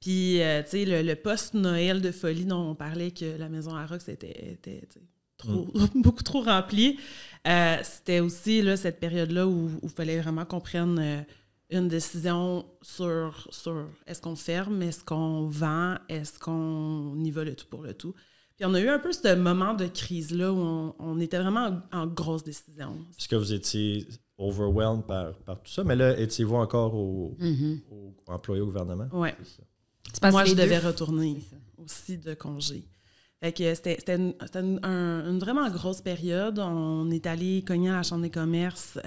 Puis, tu sais, le post-Noël de folie dont on parlait que la maison à Rox était beaucoup trop remplie. C'était aussi là, cette période-là où il fallait vraiment qu'on prenne une décision sur est-ce qu'on ferme, est-ce qu'on vend, est-ce qu'on y va le tout pour le tout. Puis on a eu un peu ce moment de crise-là où on était vraiment en grosse décision. Est-ce que vous étiez overwhelmed par tout ça? Mais là, étiez-vous encore employé au gouvernement? Oui. Moi, je devais retourner aussi de congé. Fait que c'était une vraiment grosse période. On est allé cogner à la Chambre des commerces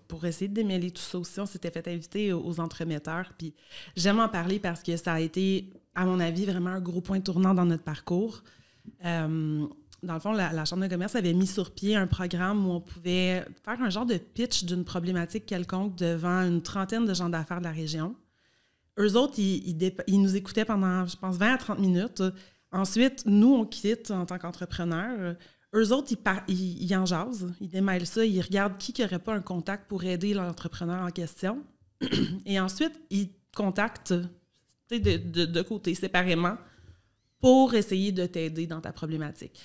pour essayer de démêler tout ça aussi. On s'était fait inviter aux entremetteurs. Puis j'aime en parler parce que ça a été, à mon avis, vraiment un gros point tournant dans notre parcours. Dans le fond, la Chambre de commerce avait mis sur pied un programme où on pouvait faire un genre de pitch d'une problématique quelconque devant une trentaine de gens d'affaires de la région. Eux autres, ils nous écoutaient pendant, je pense, 20 à 30 minutes. Ensuite, nous, on quitte en tant qu'entrepreneurs. Eux autres, ils en jasent, ils démêlent ça, ils regardent qui n'aurait pas un contact pour aider l'entrepreneur en question. Et ensuite, ils contactent de côté, séparément, pour essayer de t'aider dans ta problématique.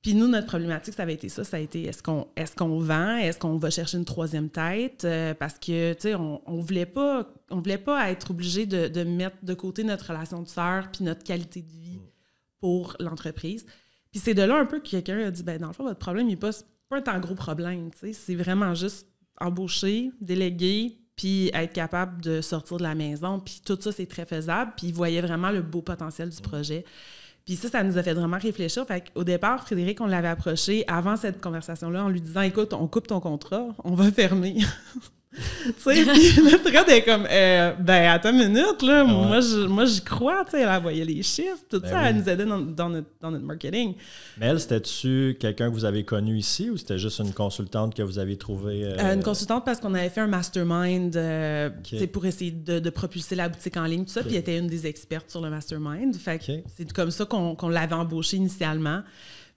Puis nous, notre problématique, ça a été est-ce qu'on vend, est-ce qu'on va chercher une 3e tête, parce que, tu sais, on voulait pas être obligé de mettre de côté notre relation de sœur puis notre qualité de vie pour l'entreprise. Puis c'est de là un peu que quelqu'un a dit, dans le fond, votre problème, il n'est pas un tant gros problème, tu sais, c'est vraiment juste embaucher, déléguer, puis être capable de sortir de la maison, puis tout ça, c'est très faisable, puis il voyait vraiment le beau potentiel du projet. Puis ça nous a fait vraiment réfléchir. Fait qu'au départ, Frédéric, on l'avait approché avant cette conversation-là en lui disant « Écoute, on coupe ton contrat, on va fermer. » Tu sais, puis la prod est comme, ben, attends une minute, là, moi, j'y crois, tu sais, elle voyait les chiffres, tout ça, elle nous aidait dans notre marketing. Mais elle, c'était-tu quelqu'un que vous avez connu ici ou c'était juste une consultante que vous avez trouvée? Une consultante parce qu'on avait fait un mastermind pour essayer de propulser la boutique en ligne, tout ça, puis elle était une des expertes sur le mastermind. Fait que c'est comme ça qu'on l'avait embauchée initialement.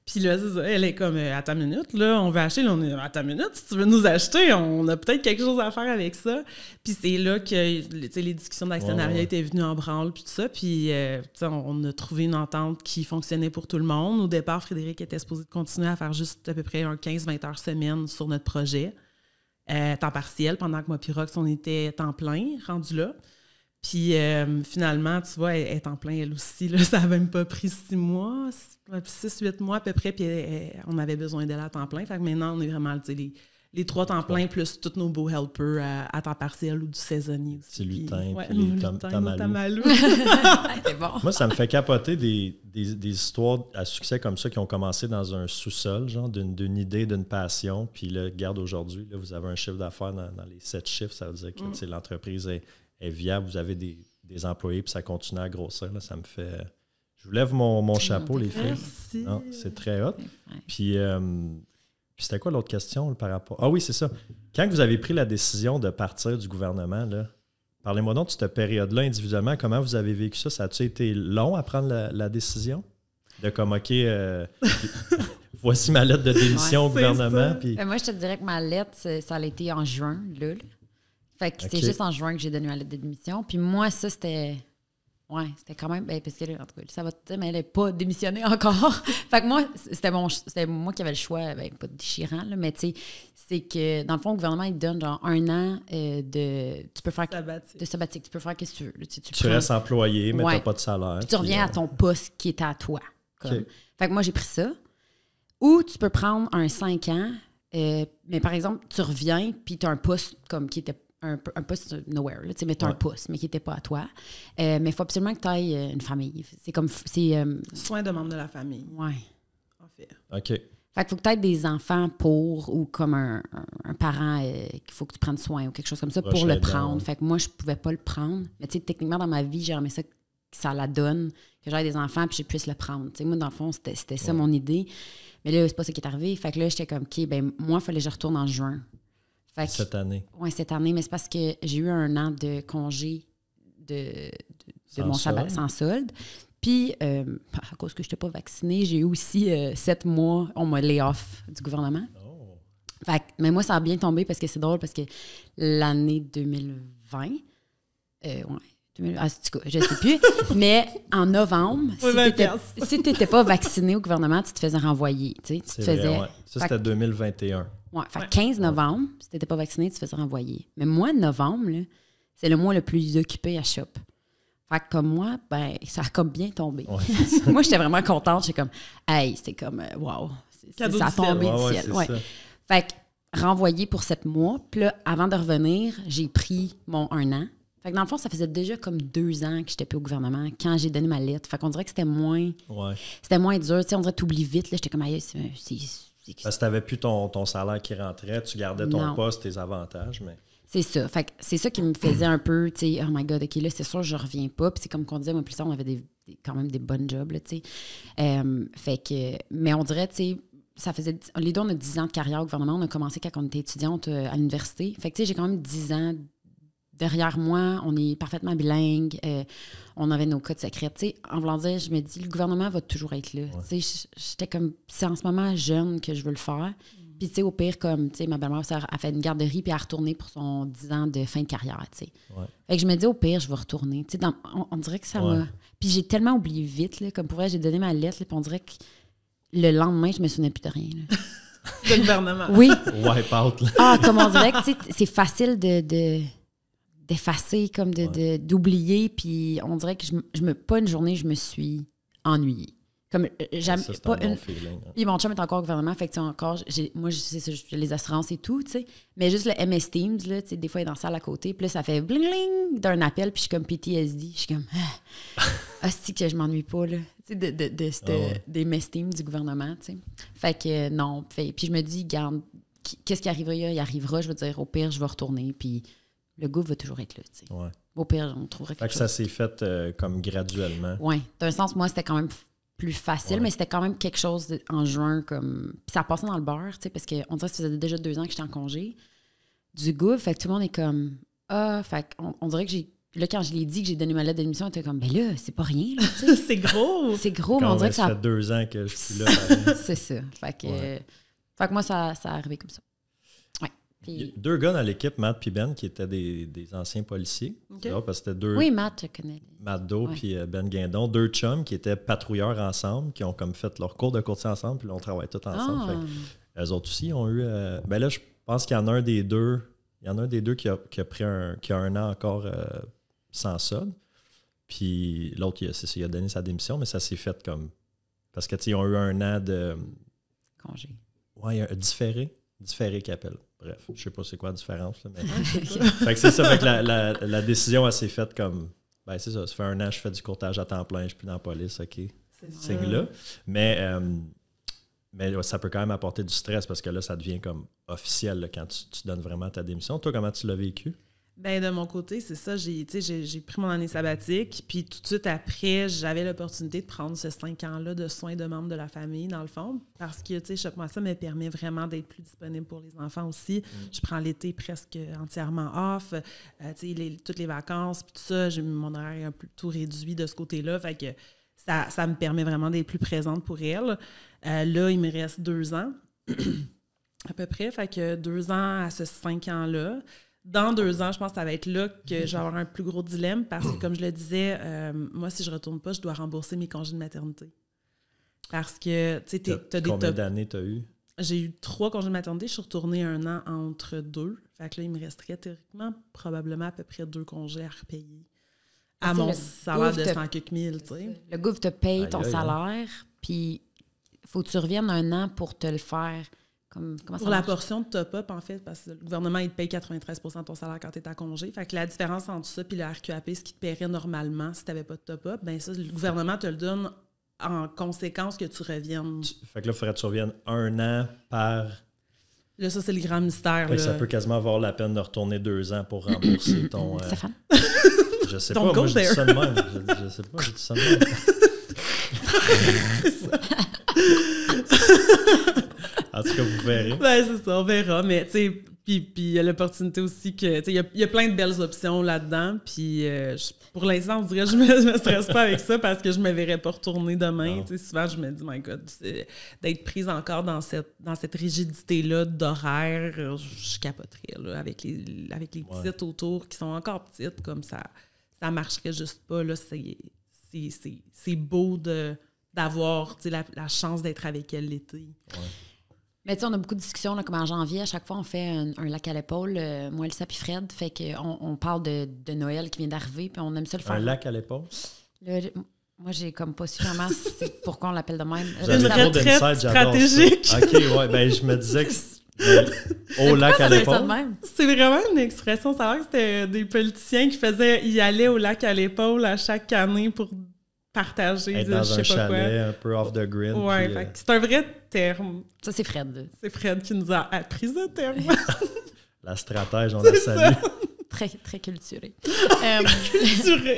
Puis là, c'est ça, elle est comme, attends une minute, là, on veut acheter, là, on est, attends une minute, si tu veux nous acheter, on a peut-être quelque chose à faire avec ça. Puis c'est là que, les discussions d'actionnariat étaient venues en branle, puis tout ça, puis on a trouvé une entente qui fonctionnait pour tout le monde. Au départ, Frédéric était supposé de continuer à faire juste à peu près un 15-20 heures semaine sur notre projet, temps partiel, pendant que moi puis Rox, on était temps plein, rendu là. Puis finalement, tu vois, elle est en plein, elle aussi. Là, ça n'a même pas pris 6 mois, 6-8 mois à peu près, puis on avait besoin d'elle à temps plein. Fait que maintenant, on est vraiment les 3 temps pleins plus tous nos beaux helpers à temps partiel ou du saisonnier aussi. C'est lutin, puis les tamalous. C'est bon. Moi, ça me fait capoter des histoires à succès comme ça qui ont commencé dans un sous-sol, genre d'une idée, d'une passion. Puis là, regarde aujourd'hui, là, vous avez un chiffre d'affaires dans les 7 chiffres. Ça veut dire que l'entreprise est viable, vous avez des employés, puis ça continue à grossir. Là, ça me fait... Je vous lève mon chapeau, les filles. Merci. Non, c'est très hot. Puis c'était quoi l'autre question par rapport... Ah oui, c'est ça. Quand vous avez pris la décision de partir du gouvernement, là, parlez-moi donc de cette période-là individuellement. Comment vous avez vécu ça? Ça a-tu été long à prendre la décision? De comme, OK, voici ma lettre de démission au gouvernement. Puis... Moi, je te dirais que ma lettre, ça a été en juin, là. Fait que c'était juste en juin que j'ai donné ma lettre de démission. Puis moi, ça, c'était... Ouais, c'était quand même... parce que, en tout cas, ça va te dire, mais elle n'est pas démissionnée encore. Fait que moi, c'était moi qui avais le choix, pas déchirant, là, mais tu sais, c'est que, dans le fond, le gouvernement, il te donne genre 1 an Tu peux faire... De sabbatique. Tu peux faire ce que tu veux. Tu restes employé, mais tu n'as pas de salaire. Puis tu reviens à ton poste qui était à toi. Fait que moi, j'ai pris ça. Ou tu peux prendre un 5 ans, mais par exemple, tu reviens, puis tu as un poste comme qui était un poste nowhere, là, mais tu as un poste, mais qui n'était pas à toi. Mais il faut absolument que tu ailles une famille. C'est comme... Soins de membres de la famille. Oui. En fait. OK. Fait qu'il faut que tu aies des enfants ou comme un parent qu'il faut que tu prennes soin ou quelque chose comme ça pour le prendre. Fait que moi, je pouvais pas le prendre. Mais tu sais, techniquement, dans ma vie, j'ai aimé ça que ça la donne, que j'aille des enfants puis je puisse le prendre. T'sais, moi, dans le fond, c'était ça mon idée. Mais là, c'est pas ça qui est arrivé. Fait que là, j'étais comme, OK, ben moi, il fallait que je retourne en juin. Fait que, cette année. Oui, cette année, mais c'est parce que j'ai eu 1 an de congé de mon sabbat sans solde. Puis, à cause que je n'étais pas vaccinée, j'ai eu aussi 7 mois, on m'a lay off du gouvernement. Oh. Fait que, mais moi, ça a bien tombé parce que c'est drôle, parce que l'année 2020, je sais plus, mais en novembre, si tu n'étais pas vacciné au gouvernement, tu te faisais renvoyer. Tu te faisais... Vrai, ouais. Ça, c'était 2021. Ouais, fait 15 novembre, si tu n'étais pas vacciné, tu te faisais renvoyer. Mais moi, novembre, là, c'est le mois le plus occupé à Shop. Fait que comme moi, ben, ça a comme bien tombé. Ouais, moi, j'étais vraiment contente. J'étais comme, hey, c'était comme, wow, ça a tombé du ciel. Ouais. Fait que renvoyer pour 7 mois. Puis là, avant de revenir, j'ai pris mon 1 an. Fait que dans le fond, ça faisait déjà comme 2 ans que j'étais plus au gouvernement quand j'ai donné ma lettre. Fait qu'on dirait que c'était moins dur. Tu sais, on dirait que tu oublies vite. Là, j'étais comme, parce que tu n'avais plus ton salaire qui rentrait, tu gardais ton poste, tes avantages, mais... C'est ça. Fait que c'est ça qui me faisait un peu, tu sais, oh my God, OK, là, c'est sûr, je reviens pas. Puis c'est comme qu'on disait, moi, plus tard, on avait quand même des bonnes jobs, là, tu sais. Fait que... Mais on dirait, tu sais, ça faisait... Les deux, on a 10 ans de carrière au gouvernement. On a commencé quand on était étudiante à l'université. Fait que, tu sais, j'ai quand même 10 ans derrière moi. On est parfaitement bilingue. On avait nos codes secrets. Tu sais, en voulant dire, je me dis, le gouvernement va toujours être là. Tu sais, j'étais comme... C'est en ce moment jeune que je veux le faire. Puis, tu sais, au pire, comme, tu sais, ma belle-mère a fait une garderie puis elle a retourné pour son 10 ans de fin de carrière, tu sais. Fait que je me dis, au pire, je vais retourner. Tu sais, on dirait que ça m'a... Puis j'ai tellement oublié vite, là, comme pour vrai, j'ai donné ma lettre, là, puis on dirait que le lendemain, je me souvenais plus de rien, là. Le gouvernement. Oui. Wipe out, là. Ah, comme on dirait que, tu sais, c'est facile d'effacer, comme d'oublier, puis on dirait que pas une journée, je me suis ennuyée. Comme jamais pas une. Puis mon chum est encore au gouvernement, fait que encore, moi, j'ai les assurances et tout, tu sais. Mais juste le MS Teams, là, tu sais, des fois, il est dans la salle à côté, puis là, ça fait bling bling d'un appel, puis je suis comme PTSD. Je suis comme, c'est que je m'ennuie pas, là. Tu sais, des MS Teams du gouvernement, tu sais. Fait que non. Puis je me dis, garde, qu'est-ce qui arrivera, il arrivera, je veux dire, au pire, je vais retourner, puis le goût va toujours être là, tu sais. Ouais. Au pire, on trouvera quelque chose. Ça s'est fait comme graduellement. Oui, d'un sens, moi, c'était quand même plus facile, mais c'était quand même quelque chose en juin, comme... Puis ça passait dans le beurre, tu sais, parce qu'on dirait que ça faisait déjà 2 ans que j'étais en congé. Du goût, fait que tout le monde est comme... fait qu'on dirait que j'ai... Là, quand je l'ai dit que j'ai donné ma lettre d'admission, on était comme, ben là, c'est pas rien, là, tu sais. C'est gros! C'est gros, mais on dirait que ça fait 2 ans que je suis là. C'est ça. Fait que moi, ça a arrivé comme ça. Ouais. Puis... 2 gars dans l'équipe, Matt et Ben, qui étaient des anciens policiers. Okay. Là, parce que c'était 2... Oui, Matt, je connais. Matt Do puis Ben Guindon, 2 chums qui étaient patrouilleurs ensemble, qui ont comme fait leur cours de courtier ensemble, puis là, on travaille tous ensemble. Eux autres aussi ont eu... ben là, je pense qu'il y en a un des deux... Il y en a un des deux qui a un an encore sans solde. Puis l'autre, il a donné sa démission, mais ça s'est fait comme... Parce que, ils ont eu un an de... Congé. Oui, différé qu'ils appellent. Bref, je sais pas c'est quoi la différence. Là, mais... fait que c'est ça, fait que la décision, elle s'est faite comme... Ben c'est ça fait 1 an, je fais du courtage à temps plein, je suis plus dans la police, OK. C'est là. Mais ça peut quand même apporter du stress parce que là, ça devient comme officiel là, quand tu donnes vraiment ta démission. Toi, comment tu l'as vécu? Ben de mon côté, c'est ça. J'ai pris mon année sabbatique, puis tout de suite après, j'avais l'opportunité de prendre ce 5 ans-là de soins de membres de la famille, dans le fond, parce que, moi, ça me permet vraiment d'être plus disponible pour les enfants aussi. Je prends l'été presque entièrement off, toutes les vacances, puis tout ça, j'ai mon horaire est un peu tout réduit de ce côté-là, fait que ça me permet vraiment d'être plus présente pour elle. Là, il me reste 2 ans, à peu près, fait que 2 ans à ce 5 ans-là. Dans 2 ans, je pense que ça va être là que je vais avoir un plus gros dilemme parce que, comme je le disais, moi, si je ne retourne pas, je dois rembourser mes congés de maternité. Parce que, tu sais, t'as des... Combien d'années t'as eu? J'ai eu 3 congés de maternité. Je suis retournée 1 an entre 2. Fait que là, il me resterait théoriquement probablement à peu près 2 congés à repayer à mon salaire de 100 quelques mille, tu sais. Le gouv te paye ton salaire, puis il faut que tu reviennes 1 an pour te le faire... Pour la portion de top-up, en fait, parce que le gouvernement, il te paye 93 % de ton salaire quand tu es à congé. Fait que la différence entre ça et le RQAP, ce qui te paierait normalement si tu n'avais pas de top-up, bien ça, le gouvernement te le donne en conséquence que tu reviennes. Fait que là, il faudrait que tu reviennes 1 an par... Là, ça, c'est le grand mystère. Fait que ça peut quasiment avoir la peine de retourner 2 ans pour rembourser ton... Stéphane? Je sais pas, moi, je dis ça de même. Je sais pas, je dis ça de même. C'est ça. En tout cas, vous verrez. Ben, c'est ça, on verra. Mais, tu sais, puis il y a l'opportunité aussi que, tu sais, il y a plein de belles options là-dedans. Puis, pour l'instant, on dirait que je me stresse pas avec ça parce que je me verrais pas retourner demain. Tu sais, souvent, je me dis, my God, d'être prise encore dans cette rigidité-là d'horaire, je capoterais, là, avec les petites autour qui sont encore petites, comme ça marcherait juste pas, là. C'est beau d'avoir, tu sais, la chance d'être avec elle l'été. Ouais. Mais tu sais, on a beaucoup de discussions, là, comme en janvier, à chaque fois, on fait un lac à l'épaule, moi, Elsa puis Fred, fait qu'on parle de Noël qui vient d'arriver, puis on aime ça le faire. Un lac à l'épaule? Moi, j'ai comme pas su vraiment pourquoi on l'appelle de même. Une retraite stratégique. OK, ouais, ben je me disais que au lac à l'épaule. C'est vraiment une expression. Ça a l'air que c'était des politiciens qui y allaient au lac à l'épaule à chaque année pour partager, être dans je sais un pas chalet, quoi. un peu off the grid. Ouais, puis, c'est un vrai terme. Ça, c'est Fred. Là. C'est Fred qui nous a appris ce terme. La stratège, on la salue. Très, très culturé. Culturé.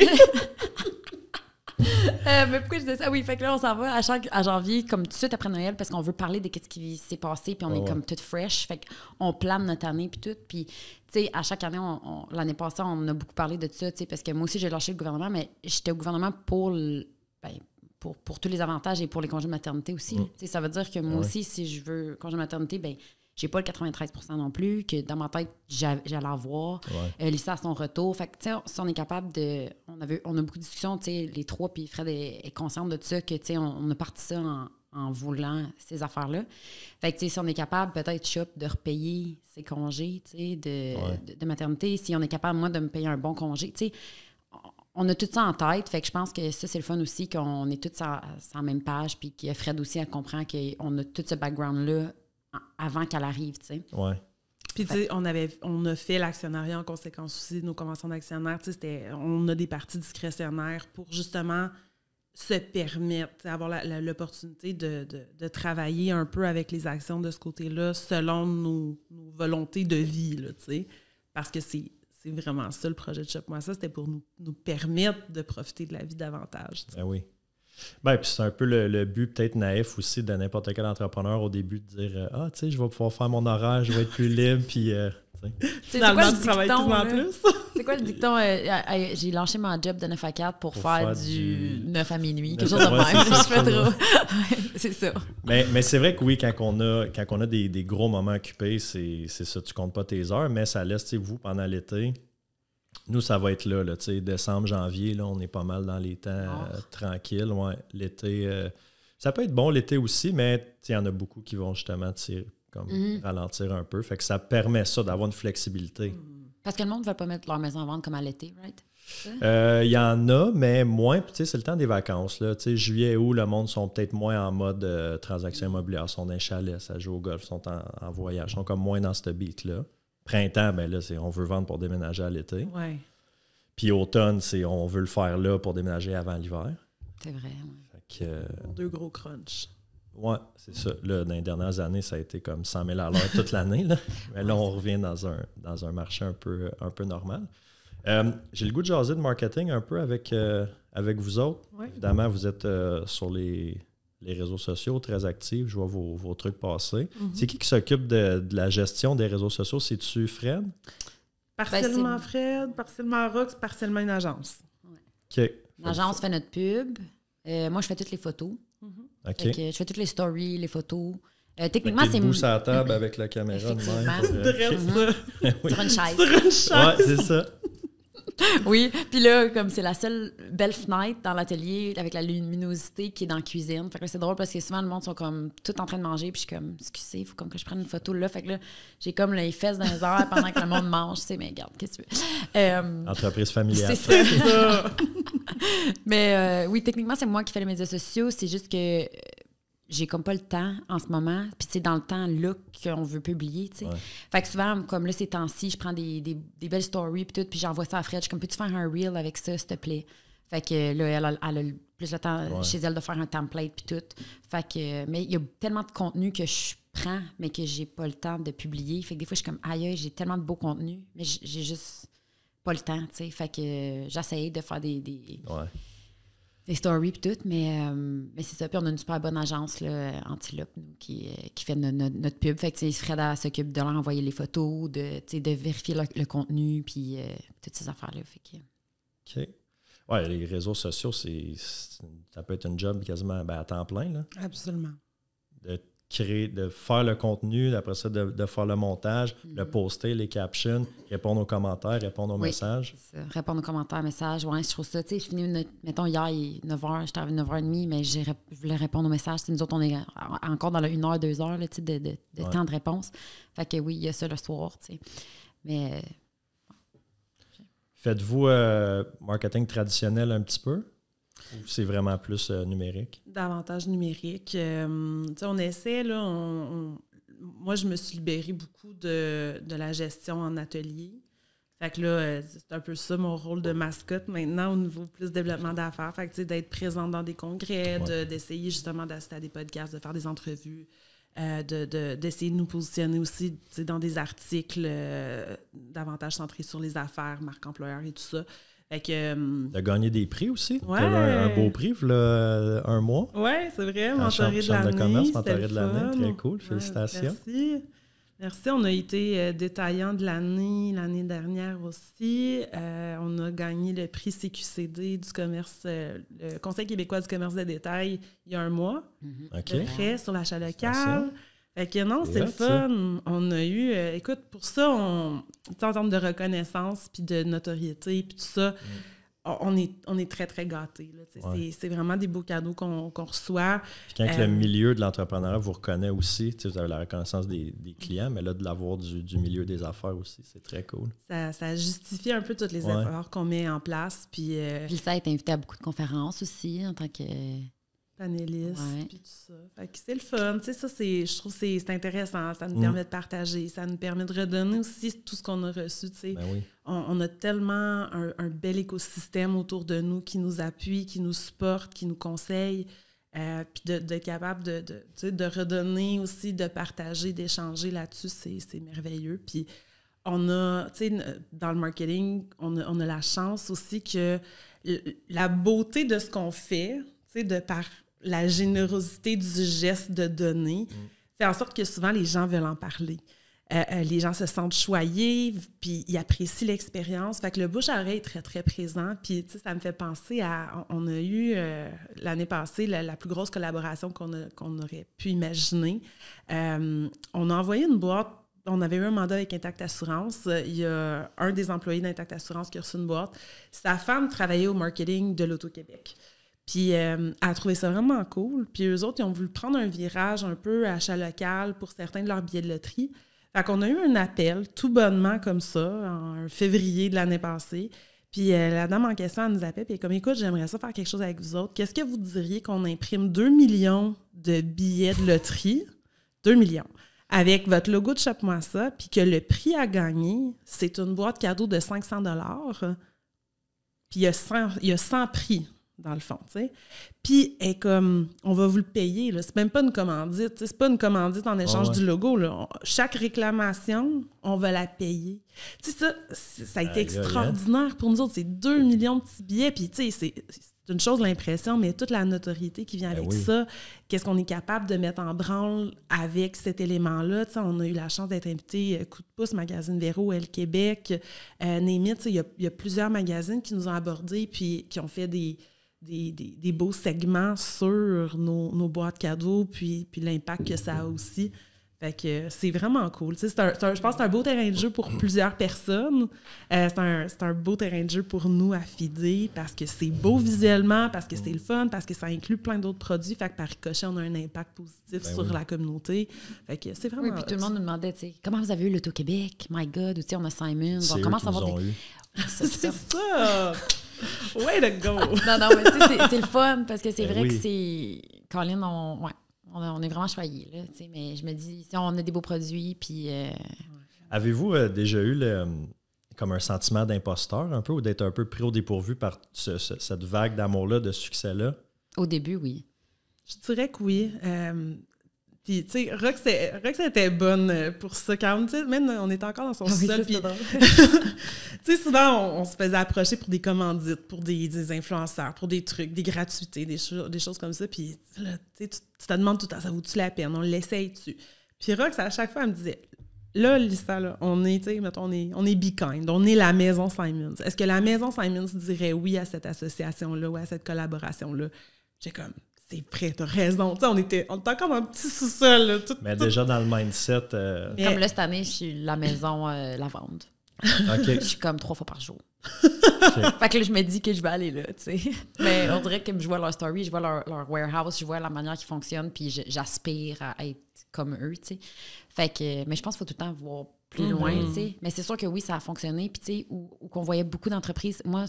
Mais pourquoi je disais ça? Oui, fait que là, on s'en va à janvier, comme tout de suite après Noël, parce qu'on veut parler de ce qui s'est passé, puis on est comme toute fresh. Fait qu'on plane notre année, puis tout. Puis, tu sais, à chaque année, l'année passée, on a beaucoup parlé de ça, tu sais, parce que moi aussi, j'ai lâché le gouvernement, mais j'étais au gouvernement pour tous les avantages et pour les congés de maternité aussi. Tu sais, ça veut dire que moi aussi, si je veux congé de maternité, ben j'ai pas le 93 % non plus, que dans ma tête, j'allais avoir. Lisa à son retour. Fait que, tu sais, si on est capable de... On a beaucoup de discussions, tu sais, les trois, puis Fred est conscient de ça, que, tu sais, on a parti ça en voulant ces affaires-là. Fait que, tu sais, si on est capable, peut-être, Shop, de repayer ses congés, tu sais, de maternité, si on est capable, moi, de me payer un bon congé, tu sais, on a tout ça en tête. Fait que je pense que ça, c'est le fun aussi, qu'on est tous sur la même page, puis que Fred aussi, elle comprend qu'on a tout ce background-là avant qu'elle arrive, tu sais. Ouais. Puis, tu sais, on a fait l'actionnariat en conséquence aussi de nos conventions d'actionnaires. Tu sais, on a des parties discrétionnaires pour justement se permettent, avoir l'opportunité de travailler un peu avec les actions de ce côté-là selon nos volontés de vie, là, tu sais. Parce que c'est vraiment ça, le projet de Shop Moi Ça, c'était pour nous permettre de profiter de la vie davantage. Ben oui. Ben, puis c'est un peu le but peut-être naïf aussi de n'importe quel entrepreneur au début de dire « Ah, tu sais, je vais pouvoir faire mon horaire, je vais être plus libre, puis... Finalement, tu travailles tout en plus. C'est quoi le dicton? J'ai lâché mon job de 9 à 4 pour faire du 9 à minuit, quelque chose de même. Je fais trop. C'est ça. Mais c'est vrai que oui, quand on a des gros moments occupés, c'est ça, tu comptes pas tes heures, mais ça laisse, vous, pendant l'été, nous, ça va être là, tu sais, décembre, janvier, là, on est pas mal dans les temps tranquilles. Ouais, l'été, ça peut être bon l'été aussi, mais il y en a beaucoup qui vont justement ralentir un peu. Fait que ça permet ça, d'avoir une flexibilité. Parce que le monde ne veut pas mettre leur maison en vente comme à l'été, right? Il y en a, mais moins. Puis, tu sais, c'est le temps des vacances. Là. Tu sais, juillet, août, le monde sont peut-être moins en mode transaction immobilière. Ils sont dans un chalet, ça joue au golf, ils sont en voyage. Ils sont comme moins dans ce beat-là. Printemps, ben là, on veut vendre pour déménager à l'été. Ouais. Puis automne, on veut le faire là pour déménager avant l'hiver. C'est vrai, oui. Fait que, 2 gros crunchs. Oui, c'est ça. Là, dans les dernières années, ça a été comme 100 000 à l'heure toute l'année. Là. Mais là, on revient dans un marché un peu normal. J'ai le goût de jaser de marketing un peu avec vous autres. Ouais. Évidemment, vous êtes sur les réseaux sociaux, très actifs. Je vois vos trucs passer. Mm-hmm. C'est qui s'occupe de la gestion des réseaux sociaux? C'est-tu Fred? Partiellement Fred, partiellement Rox, partiellement une agence. Ouais. OK. L'agence fait notre pub. Moi, je fais toutes les photos. Okay. Je fais toutes les stories, les photos. Techniquement, c'est... debout sur la table avec la caméra de même. Sur une chaise. Sur une chaise. Ouais, c'est ça. Oui, puis là, comme c'est la seule belle fenêtre dans l'atelier avec la luminosité qui est dans la cuisine. Fait que là, c'est drôle parce que souvent, le monde sont comme tout en train de manger, puis je suis comme, excusez, il faut comme que je prenne une photo là. Fait que là, j'ai comme les fesses dans les airs pendant que le monde mange. Tu sais, mais regarde, qu'est-ce que tu veux? Entreprise familiale. C'est ça. Mais oui, techniquement, c'est moi qui fais les médias sociaux. C'est juste que j'ai comme pas le temps en ce moment. Puis, tu sais, dans le temps là qu'on veut publier, tu sais. Ouais. Fait que souvent, comme là, ces temps-ci, je prends des belles stories puis tout, puis j'envoie ça à Fred. Je suis comme, peux-tu faire un reel avec ça, s'il te plaît? Fait que là, elle a plus le temps chez elle de faire un template puis tout. Fait que, mais il y a tellement de contenu que je prends, mais que j'ai pas le temps de publier. Fait que des fois, je suis comme, aïe, j'ai tellement de beau contenu, mais j'ai juste pas le temps, tu sais. Fait que j'essaye de faire des stories puis tout, mais c'est ça. Puis on a une super bonne agence, là, Antilope, nous, qui fait notre pub. Fait que Fred s'occupe de leur envoyer les photos, de vérifier le contenu, puis toutes ces affaires-là. Fait que... OK. Ouais, les réseaux sociaux, ça peut être un job quasiment à temps plein, là. Absolument. De faire le contenu, après ça, de faire le montage, le poster, les captions, répondre aux commentaires, répondre aux messages. C'est ça. Répondre aux commentaires, messages. Ouais, je trouve ça. Tu sais, je finis, mettons, hier, il est 9h, j'étais arrivé à 9h30, mais je voulais répondre aux messages. T'sais, nous autres, on est encore dans le 1h, 2h là, de temps de réponse. Fait que oui, il y a ça le soir, tu sais. Mais. Faites-vous marketing traditionnel un petit peu? Ou c'est vraiment plus numérique? Davantage numérique. On essaie, là, moi, je me suis libérée beaucoup de la gestion en atelier. Fait que là, c'est un peu ça mon rôle de mascotte maintenant au niveau plus développement d'affaires. Fait que, d'être présente dans des congrès, d'essayer justement d'assister à des podcasts, de faire des entrevues, d'essayer de nous positionner aussi dans des articles davantage centrés sur les affaires, marque employeur et tout ça. Fait que, de gagner des prix aussi. Ouais. Tu as un beau prix, là, un mois. Oui, c'est vrai. Mentoré de l'année. De commerce, mentoré de l'année. Très cool. Félicitations. Merci. Merci. On a été détaillant de l'année dernière aussi. On a gagné le prix CQCD du commerce, le Conseil québécois du commerce de détail, il y a un mois. OK. De près sur l'achat local. Fait que non, c'est le fun. Ça. On a eu... écoute, pour ça, en termes de reconnaissance puis de notoriété puis tout ça, on est très, très gâtés. C'est vraiment des beaux cadeaux qu'on reçoit. Puis quand le milieu de l'entrepreneuriat vous reconnaît aussi, vous avez la reconnaissance des clients, mais là, de l'avoir du milieu des affaires aussi, c'est très cool. Ça justifie un peu tous les efforts qu'on met en place. Puis ça a été invité à beaucoup de conférences aussi en tant que... panélistes, puis tout ça. Fait que c'est le fun. Tu sais, ça, je trouve que c'est intéressant. Ça nous permet de partager. Ça nous permet de redonner aussi tout ce qu'on a reçu. Tu sais. Ben oui. On a tellement un bel écosystème autour de nous qui nous appuie, qui nous supporte, qui nous conseille. Puis d'être capable de redonner aussi, de partager, d'échanger là-dessus, c'est merveilleux. Puis on a, tu sais, dans le marketing, on a la chance aussi que la beauté de ce qu'on fait, tu sais, de par la générosité du geste de donner, fait en sorte que souvent les gens veulent en parler. Les gens se sentent choyés, puis ils apprécient l'expérience. Fait que le bouche à oreille est très, très présent. Puis, tu sais, ça me fait penser à... On a eu, l'année passée, la plus grosse collaboration qu'on aurait pu imaginer. On a envoyé une boîte. On avait eu un mandat avec Intact Assurance. Il y a un des employés d'Intact Assurance qui a reçu une boîte. Sa femme travaillait au marketing de l'Auto-Québec. Puis elle a trouvé ça vraiment cool. Puis eux autres, ils ont voulu prendre un virage un peu à achat local pour certains de leurs billets de loterie. Fait qu'on a eu un appel, tout bonnement comme ça, en février de l'année passée. Puis la dame en question, elle nous appelle, puis elle est comme « Écoute, j'aimerais ça faire quelque chose avec vous autres. Qu'est-ce que vous diriez qu'on imprime 2 millions de billets de loterie? 2 millions. Avec votre logo de Chope-moi ça, puis que le prix à gagner, c'est une boîte cadeau de 500 $. Puis il y a 100 prix, dans le fond, tu sais. Puis, elle est comme, on va vous le payer, là. C'est même pas une commandite, tu sais. C'est pas une commandite en échange du logo, là. Chaque réclamation, on va la payer. Tu sais, ça a été extraordinaire pour nous autres. C'est 2 millions de petits billets, puis tu sais, c'est une chose, l'impression, mais toute la notoriété qui vient avec ça, qu'est-ce qu'on est capable de mettre en branle avec cet élément-là. Tu sais, on a eu la chance d'être invité Coup de pouce, Magazine Véro, Elle Québec, Némit, tu sais, il y a plusieurs magazines qui nous ont abordés puis qui ont fait des beaux segments sur nos boîtes cadeaux, puis l'impact que ça a aussi. Fait que c'est vraiment cool. Tu sais, je pense que c'est un beau terrain de jeu pour plusieurs personnes. C'est un beau terrain de jeu pour nous à feeder parce que c'est beau visuellement, parce que c'est le fun, parce que ça inclut plein d'autres produits. Fait que par ricochet, on a un impact positif sur la communauté. Fait que c'est vraiment... Oui, puis tout le monde nous demandait, tu sais, comment vous avez eu l'Auto-Québec? My God! Ou tu sais, on a Simon. On commence à avoir des... C'est ça! Way to go! Non, mais tu sais, c'est le fun parce que c'est vrai que c'est... Colin, on est vraiment choyés, là, tu sais, mais je me dis, on a des beaux produits, puis... Avez-vous déjà eu comme un sentiment d'imposteur un peu ou d'être un peu pris au dépourvu par cette vague d'amour-là, de succès-là? Au début, oui. Je dirais que oui. Puis, tu sais, Rox était bonne pour ça. Quand même, on était encore dans son sol. Tu sais, souvent, on se faisait approcher pour des commandites, pour des influenceurs, pour des trucs, des gratuités, des choses comme ça. Puis, là, tu te demandes tout le temps, ça vaut-tu la peine? On l'essaye-tu? Puis, Rox, à chaque fois, elle me disait, là, Lisa, là, on est, tu sais, mettons, on est Be Kind, on est la Maison Simons. Est-ce que la Maison Simons dirait oui à cette association-là ou à cette collaboration-là? J'ai comme... C'est prêt, t'as raison. T'sais, on était encore dans un petit sous-sol. Là, mais déjà dans le mindset... Comme là, cette année, je suis la maison lavande. Okay. Je suis comme 3 fois par jour. Fait que là, je me dis que je vais aller là, tu sais. Mais on dirait que je vois leur story, je vois leur warehouse, je vois la manière qu'ils fonctionnent, puis j'aspire à être comme eux, tu sais. Fait que... Mais je pense qu'il faut tout le temps voir plus loin, tu sais. Mais c'est sûr que oui, ça a fonctionné. Puis, tu sais, où qu'on voyait beaucoup d'entreprises... Moi,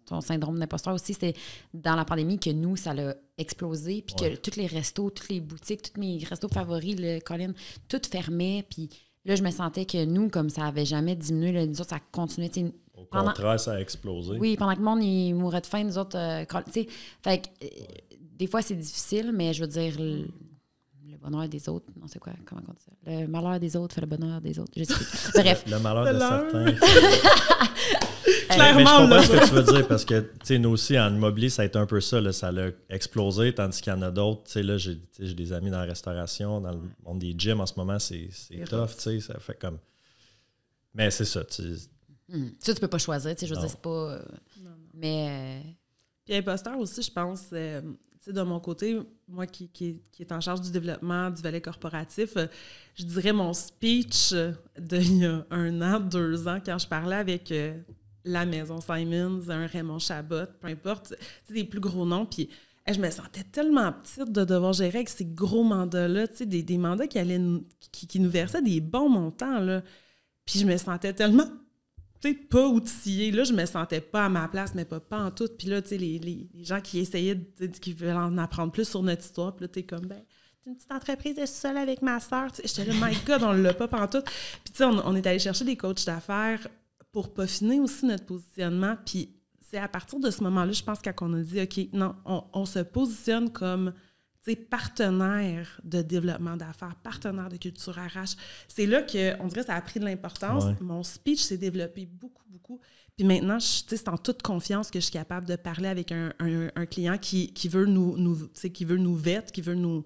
ton syndrome d'imposteur aussi, c'était dans la pandémie que nous, ça l'a explosé. Puis que tous les restos, toutes les boutiques, tous mes restos favoris, le Colin, tout fermait. Puis là, je me sentais que nous, comme ça n'avait jamais diminué, là, nous autres, ça continuait. Au contraire, ça a explosé. Oui, pendant que le monde il mourait de faim, nous autres... tu sais, fait que des fois, c'est difficile, mais je veux dire... Le bonheur des autres, non, c'est quoi? Comment on dit ça? Le malheur des autres fait le bonheur des autres. Je sais plus. Bref. Le malheur de certains. Clairement, mais je comprends ce que tu veux dire parce que, tu sais, nous aussi, en immobilier, ça a été un peu ça. Là, ça a explosé, tandis qu'il y en a d'autres. Tu sais, là, j'ai des amis dans la restauration, dans le monde des gyms en ce moment, c'est tough, tu sais. Ça fait comme. Mais c'est ça. Ça, tu peux pas choisir, tu sais. Je veux dire, c'est pas. Non. Mais. Puis imposteur aussi, je pense. De mon côté, moi qui est en charge du développement du volet corporatif, je dirais mon speech d'il y a 1 an, 2 ans, quand je parlais avec la Maison Simons, un Raymond Chabot, peu importe, des plus gros noms, puis je me sentais tellement petite de devoir gérer avec ces gros mandats-là, des mandats qui nous versaient des bons montants, là. Puis je me sentais tellement pas outillée. Là, je me sentais pas à ma place, mais pas en tout. Puis là, tu sais, les gens qui essayaient, qui veulent en apprendre plus sur notre histoire, puis là, t'es comme, c'est une petite entreprise de seule avec ma sœur. J'étais là, my God, on l'a pas pantoute. Puis tu sais, on est allé chercher des coachs d'affaires pour peaufiner aussi notre positionnement. Puis c'est à partir de ce moment-là, je pense, qu'on a dit, OK, non, on se positionne comme partenaire de développement d'affaires, partenaire de culture RH. C'est là qu'on dirait que ça a pris de l'importance. Ouais. Mon speech s'est développé beaucoup, beaucoup. Puis maintenant, c'est en toute confiance que je suis capable de parler avec un client qui veut qui veut nous vêter, qui veut nous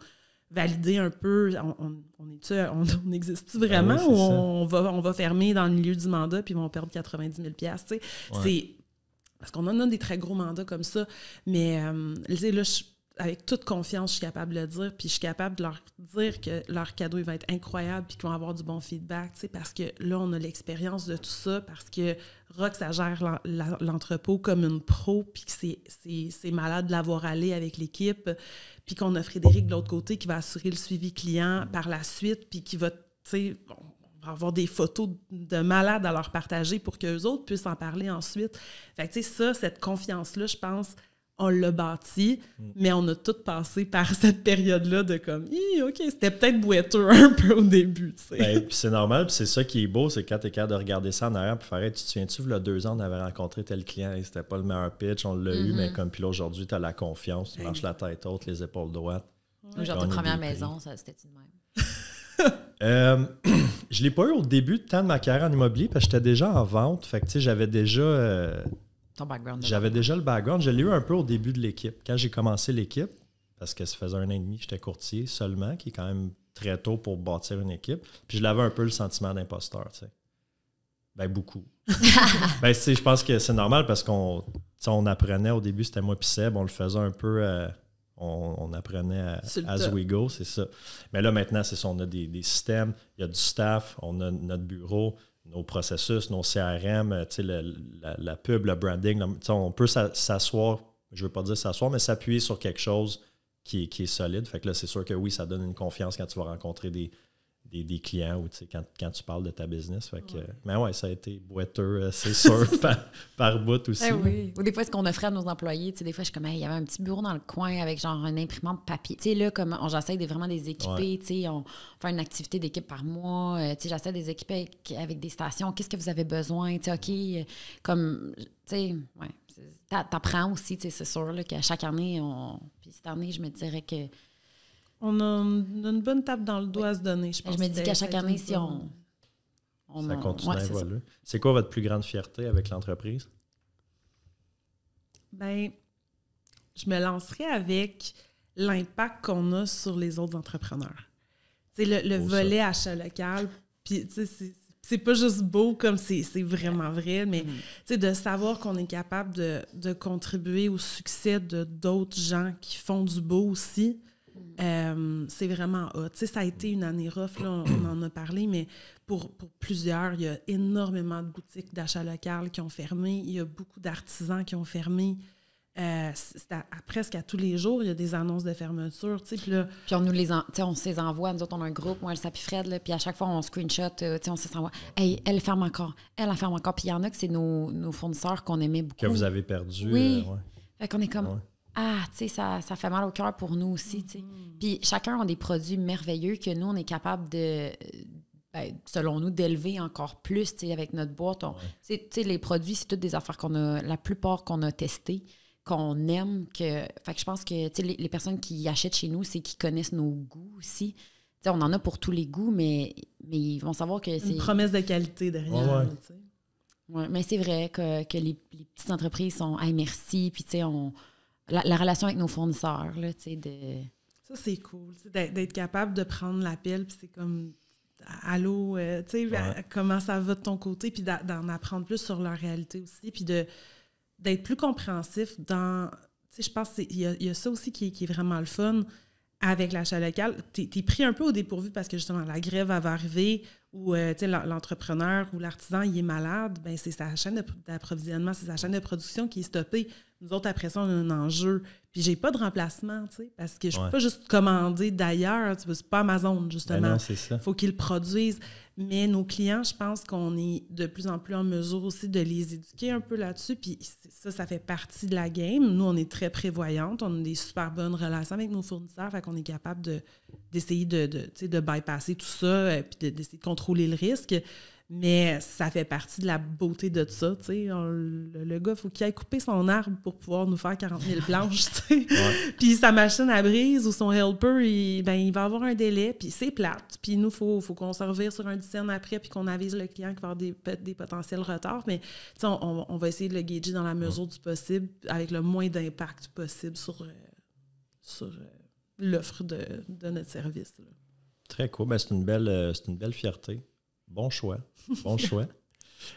valider un peu. On existe-tu vraiment ou on va fermer dans le milieu du mandat puis on va perdre 90 000 $, tu sais. C'est parce qu'on en a des très gros mandats comme ça. Mais là, avec toute confiance, je suis capable de le dire, puis je suis capable de leur dire que leur cadeau il va être incroyable puis qu'ils vont avoir du bon feedback, tu sais, parce que là, on a l'expérience de tout ça, parce que Rox, ça gère l'entrepôt comme une pro, puis que c'est malade de l'avoir allé avec l'équipe, puis qu'on a Frédéric de l'autre côté qui va assurer le suivi client par la suite, puis qui va, tu sais, on va avoir des photos de malades à leur partager pour qu'eux autres puissent en parler ensuite. Fait que, tu sais, ça, cette confiance-là, je pense, on l'a bâti, mais on a tout passé par cette période-là de comme, OK, c'était peut-être boiteux un peu au début, tu sais. Ben, puis c'est normal, puis c'est ça qui est beau, c'est quand t'es capable de regarder ça en arrière puis faire, hey, tu te souviens-tu, il y a 2 ans, on avait rencontré tel client et c'était pas le meilleur pitch, on l'a eu, mais comme puis là, aujourd'hui, t'as la confiance, tu marches la tête haute, les épaules droites. Genre, ta première maison, ça, c'était-tu de même? Je l'ai pas eu au début de temps de ma carrière en immobilier parce que j'étais déjà en vente, fait que tu sais, j'avais déjà... J'avais déjà le background. Je l'ai eu un peu au début de l'équipe. Quand j'ai commencé l'équipe, parce que ça faisait 1 an et demi que j'étais courtier seulement, qui est quand même très tôt pour bâtir une équipe. Puis je l'avais un peu le sentiment d'imposteur, tu sais. Ben, beaucoup. Ben, je pense que c'est normal parce qu'on apprenait au début, c'était moi puis Seb, on le faisait un peu, on apprenait as we go, c'est ça. Mais là, maintenant, c'est ça, on a des systèmes, il y a du staff, on a notre bureau, nos processus, nos CRM, la pub, le branding. On peut s'asseoir, je ne veux pas dire s'asseoir, mais s'appuyer sur quelque chose qui est solide. Fait que là, c'est sûr que oui, ça donne une confiance quand tu vas rencontrer des clients ou quand tu parles de ta business. Fait que, mais ouais, ça a été boiteux, c'est sûr, par bout aussi. Oui. Ou des fois, ce qu'on offrait à nos employés, des fois, je suis comme, il y avait un petit bureau dans le coin avec genre un imprimante papier. Tu sais, là, comme j'essaie de vraiment les équiper, on fait une activité d'équipe par mois, j'essaie de les équiper avec des stations. Qu'est-ce que vous avez besoin? OK, comme, tu sais, ouais. T'apprends aussi, c'est sûr, là, qu'à chaque année, puis cette année, je me dirais que on a une bonne tape dans le doigt à se donner, je pense. Je me dis qu'à chaque année, si ça continue à évoluer. C'est quoi votre plus grande fierté avec l'entreprise? Ben, je me lancerais avec l'impact qu'on a sur les autres entrepreneurs. Tu sais, le volet achat local, puis tu sais, c'est pas juste beau comme c'est vraiment vrai, mais tu sais, de savoir qu'on est capable de contribuer au succès de d'autres gens qui font du beau aussi. C'est vraiment hot. Tu sais, ça a été une année rough, là, on en a parlé, mais pour plusieurs, il y a énormément de boutiques d'achat local qui ont fermé. Il y a beaucoup d'artisans qui ont fermé. Presque à tous les jours, il y a des annonces de fermeture. Tu sais, puis on se les envoie. Nous autres, on a un groupe, moi, Elsa puis Fred, là, puis à chaque fois, on screenshot, on se les envoie. Hey, elle ferme encore. Elle en ferme encore. Puis il y en a que c'est nos fournisseurs qu'on aimait beaucoup. Que vous avez perdu. Oui. Fait qu'on est comme... Ouais. Tu sais, ça fait mal au cœur pour nous aussi, tu sais. Puis chacun a des produits merveilleux que nous, on est capable de, selon nous, d'élever encore plus, tu sais, avec notre boîte. Tu sais, les produits, c'est toutes des affaires la plupart qu'on a testées, qu'on aime. Fait que je pense que, tu sais, les personnes qui achètent chez nous, c'est qu'ils connaissent nos goûts aussi. Tu sais, on en a pour tous les goûts, mais ils vont savoir que c'est... Une promesse de qualité derrière, tu sais. Ouais, mais c'est vrai que les petites entreprises sont « Hey, merci », puis tu sais, la relation avec nos fournisseurs, là, tu sais, Ça, c'est cool, d'être capable de prendre l'appel, puis c'est comme « Allô, tu sais, comment ça va de ton côté », puis d'en apprendre plus sur leur réalité aussi, puis d'être plus compréhensif dans... Tu sais, je pense qu'il y a ça aussi qui est vraiment le fun avec l'achat local. T'es pris un peu au dépourvu parce que, justement, la grève va arriver ou, tu sais, l'entrepreneur ou l'artisan, il est malade, bien, c'est sa chaîne d'approvisionnement, c'est sa chaîne de production qui est stoppée. Nous autres, après ça, on a un enjeu. Puis j'ai pas de remplacement, tu sais, parce que je peux Ouais. pas juste commander d'ailleurs. Tu sais, c'est pas Amazon, justement. Ben non, c'est ça. Il faut qu'ils le produisent. Mais nos clients, je pense qu'on est de plus en plus en mesure aussi de les éduquer un peu là-dessus. Puis ça fait partie de la game. Nous, on est très prévoyantes. On a des super bonnes relations avec nos fournisseurs. Fait qu'on est capable d'essayer de bypasser tout ça puis d'essayer de contrôler le risque. Mais ça fait partie de la beauté de ça, tu sais. Le gars, il faut qu'il aille couper son arbre pour pouvoir nous faire 40 000 planches, tu sais. Ouais. Puis sa machine à brise ou son helper, il va avoir un délai, puis c'est plate. Puis nous, il faut qu'on se revire sur un dizaine après puis qu'on avise le client qu'il va avoir des potentiels retards. Mais tu sais, on va essayer de le gager dans la mesure du possible avec le moins d'impact possible sur l'offre de notre service, là. Très cool. Ben, c'est une belle fierté. Bon choix. Bon choix.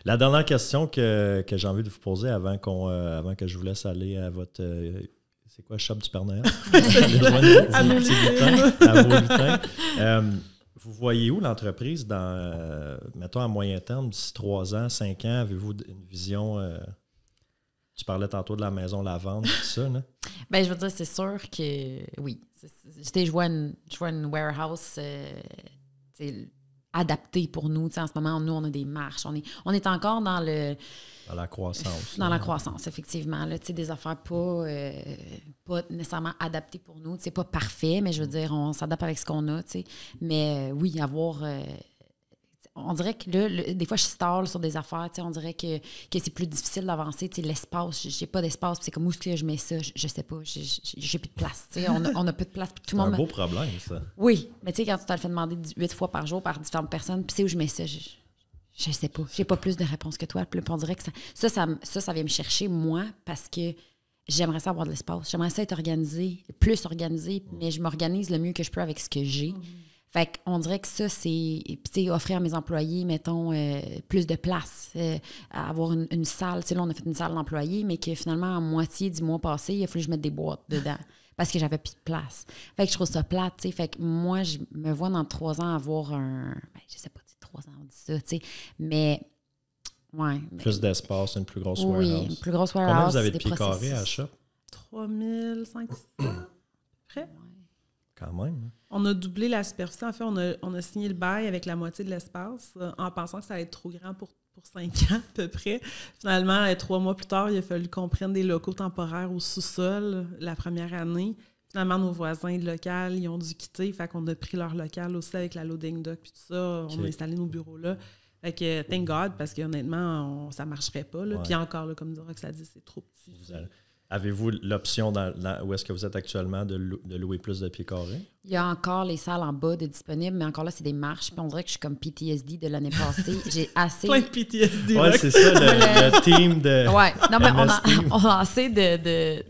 La dernière question que j'ai envie de vous poser avant que je vous laisse aller à votre... c'est quoi, shop du Père Noël? À nos à vos lutins. Vous voyez où l'entreprise dans, mettons, à moyen terme, d'ici 3 ans, 5 ans? Avez-vous une vision... tu parlais tantôt de la maison lavande, tout ça, là? Ben, je veux dire, c'est sûr que oui. Je vois une warehouse adaptée pour nous. En ce moment, nous, on a des marches. On est encore dans le... Dans la croissance. Dans la croissance, effectivement. Là, des affaires pas nécessairement adaptées pour nous. C'est pas parfait, mais je veux dire, on s'adapte avec ce qu'on a. Mais oui, avoir... on dirait que là, des fois, je stalle sur des affaires. On dirait que c'est plus difficile d'avancer. L'espace, j'ai pas d'espace. C'est comme où est-ce que je mets ça? Je sais pas. J'ai plus de place. On a peu de place. Tout C'est le monde un beau problème, ça. Oui, mais tu sais, quand tu te le fais demander 8 fois par jour par différentes personnes, puis c'est où je mets ça? Je sais pas. J'ai pas plus de réponses que toi. Puis on dirait que ça vient me chercher, moi, parce que j'aimerais ça avoir de l'espace. J'aimerais ça être organisée, plus organisée, mais je m'organise le mieux que je peux avec ce que j'ai. Fait qu'on dirait que ça, c'est... Puis, offrir à mes employés, mettons, plus de place, avoir une salle. Tu sais, là, on a fait une salle d'employés, mais que finalement, à moitié du mois passé, il a fallu que je mette des boîtes dedans parce que j'avais plus de place. Fait que je trouve ça plate, tu sais. Fait que moi, je me vois dans 3 ans avoir je sais pas, 3 ans, on dit ça, tu sais. Mais, ouais. Plus d'espace, une plus grosse oui, warehouse. une plus grosse warehouse. Combien vous avez de des pieds carrés processus. à la shop? 3500. Prêt? Quand même. Hein? On a doublé la superficie. En fait, on a signé le bail avec la moitié de l'espace en pensant que ça allait être trop grand pour 5 ans à peu près. Finalement, 3 mois plus tard, il a fallu qu'on prenne des locaux temporaires au sous-sol la première année. Finalement, nos voisins local, ils ont dû quitter. Fait qu'on a pris leur local aussi avec la loading dock puis tout ça. On a installé nos bureaux là. Fait que, thank God, parce qu'honnêtement, ça marcherait pas. Là. Ouais. Puis encore, là, comme Rox l'a dit, c'est trop petit. Avez-vous l'option, où est-ce que vous êtes actuellement, de louer plus de pieds carrés? Il y a encore les salles en bas de disponibles, mais encore là, c'est des marches. Puis on dirait que je suis comme PTSD de l'année passée. J'ai assez... Plein de PTSD. Oui, c'est ça, le team de... Ouais, non, mais MS on a assez de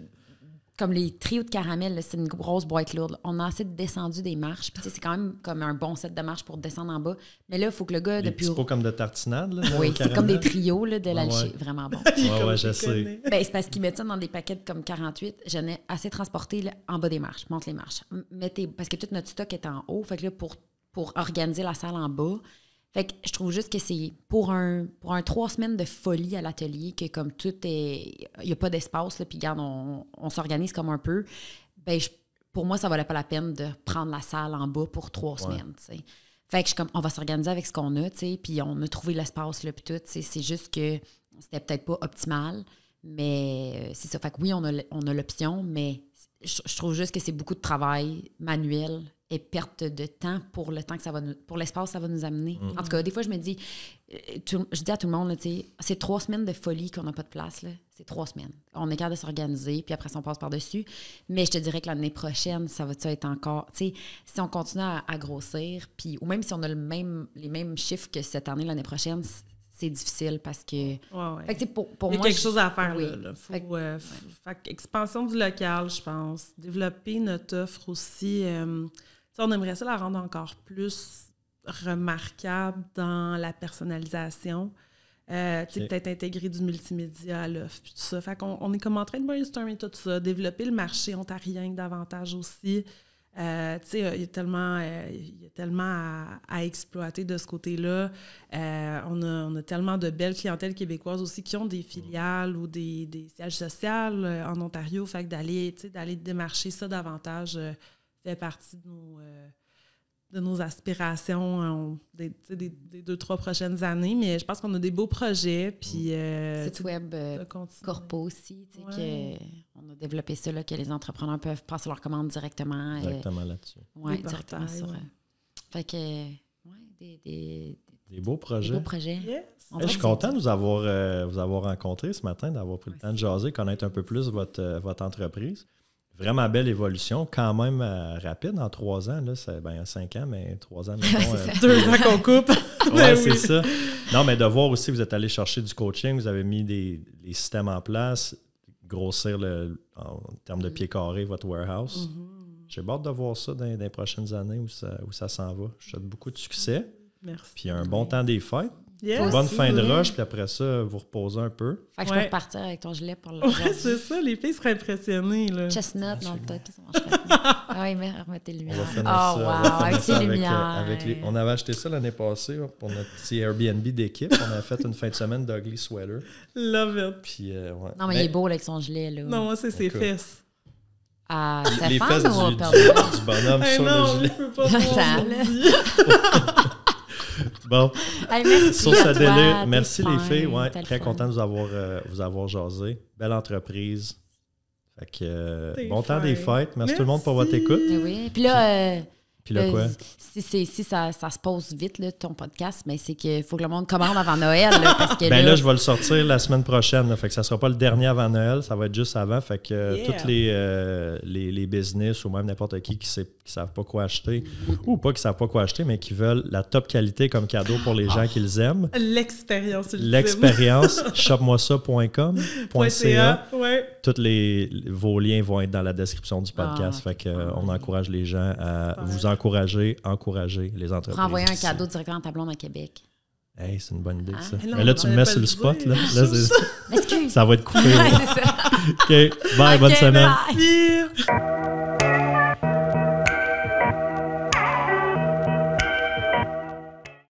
comme les trios de caramel, là, c'est une grosse boîte lourde. On a assez descendu des marches. Puis, tu sais, c'est quand même comme un bon set de marches pour descendre en bas. Mais là, il faut que le gars... Des petits pots comme de tartinade, là? Oui, au c'est comme caramel. des trios là, de l'alché. Ouais. Vraiment bon. Ouais, je sais. Ben, c'est parce qu'ils mettent ça dans des paquets comme 48. J'en ai assez transporté là, en bas des marches. Monte les marches. Parce que tout notre stock est en haut. Fait que là, pour organiser la salle en bas... Fait que je trouve juste que c'est pour un 3 semaines de folie à l'atelier, que comme tout est... Il n'y a pas d'espace, là, puis regarde, on s'organise comme un peu. Ben, pour moi, ça valait pas la peine de prendre la salle en bas pour 3 semaines, tu sais. Fait que je suis comme, on va s'organiser avec ce qu'on a, tu sais, puis on a trouvé l'espace, là, puis tout, tu sais. C'est juste que c'était peut-être pas optimal, mais c'est ça. Fait que oui, on a l'option, mais je trouve juste que c'est beaucoup de travail manuel et perte de temps pour le temps que pour l'espace que ça va nous amener. En tout cas, des fois, je me dis, je dis à tout le monde, c'est 3 semaines de folie qu'on n'a pas de place. Là. C'est 3 semaines. On est capable de s'organiser, puis après, on passe par-dessus. Mais je te dirais que l'année prochaine, ça va être encore... Si on continue à grossir, puis ou même si on a les mêmes chiffres que cette année, l'année prochaine, c'est difficile parce que... Ouais. Fait que pour il y a moi, quelque chose à faire oui. là. Fait que expansion du local, je pense. Développer notre offre aussi. On aimerait ça la rendre encore plus remarquable dans la personnalisation. Peut-être intégrer du multimédia à l'offre, puis tout ça. Fait qu'on est comme en train de brainstormer tout ça, développer le marché ontarien davantage aussi. Tu sais, il y a tellement à exploiter de ce côté-là. On a tellement de belles clientèles québécoises aussi qui ont des filiales ou des sièges sociaux en Ontario. Fait que d'aller démarcher ça davantage fait partie de nos aspirations des 2-3 prochaines années. Mais je pense qu'on a des beaux projets. Puis, site web corpo aussi, on a développé ça, là, que les entrepreneurs peuvent passer leurs commandes directement. Directement là-dessus. Oui, directement sur... Fait que, des beaux projets. Des beaux projets. Yes. Je suis content de vous avoir rencontré ce matin, d'avoir pris le temps de jaser, connaître un peu plus votre entreprise. Vraiment belle évolution, quand même rapide en 3 ans. Là, c'est 5 ans, mais 3 ans, mettons. 2 ans qu'on coupe. Oui, c'est ça. Non, mais de voir aussi, vous êtes allé chercher du coaching, vous avez mis des systèmes en place, grossir en termes de pieds carrés votre warehouse. J'ai hâte de voir ça dans les prochaines années où ça s'en va. Je souhaite beaucoup de succès. Merci. Puis un bon temps des fêtes. Yes. Bonne fin de rush, puis après ça, vous reposez un peu. Fait que je peux repartir avec ton gilet pour le c'est ça, les filles seraient impressionnées. Là. Chestnut, non, peut-être que ça marcherait pas. Ah oui, mais remettez les lumières. On wow, avec les lumières. On avait acheté ça l'année passée pour notre petit Airbnb d'équipe. On a fait une fin de semaine d'Ugly Sweater. Love it. Puis, non, mais il est beau là, avec son gilet. Là. Non, moi, c'est ses fesses. Ah, les fesses du bonhomme sur le gilet. Je peux pas voir. Bon, merci sur ce délai, merci les filles. Ouais, très content de vous avoir jasé. Belle entreprise. Fait que, bon temps des fêtes. Merci tout le monde pour votre écoute. Oui. Puis là, quoi? Si ça se pose vite, là, ton podcast, mais c'est qu'il faut que le monde commande avant Noël. Là, parce que là, je vais le sortir la semaine prochaine. Là, fait que ça ne sera pas le dernier avant Noël, ça va être juste avant. Fait que tous les business ou même n'importe qui ne savent pas quoi acheter, ou pas qui ne savent pas quoi acheter, mais qui veulent la top qualité comme cadeau pour les gens qu'ils aiment. L'expérience ultime. L'expérience, shopmoisa.com, .ca. Ouais. Tous vos liens vont être dans la description du podcast. Fait que, on encourage les gens à vous encourager les entreprises. Pour envoyer un cadeau directement à ta blonde à Québec. Hey, c'est une bonne idée, ça. Non, mais là, tu me mets sur le spot. Là, Excuse. ça va être coupé. Ouais, c'est ça. OK. Bye, bonne semaine. Bye.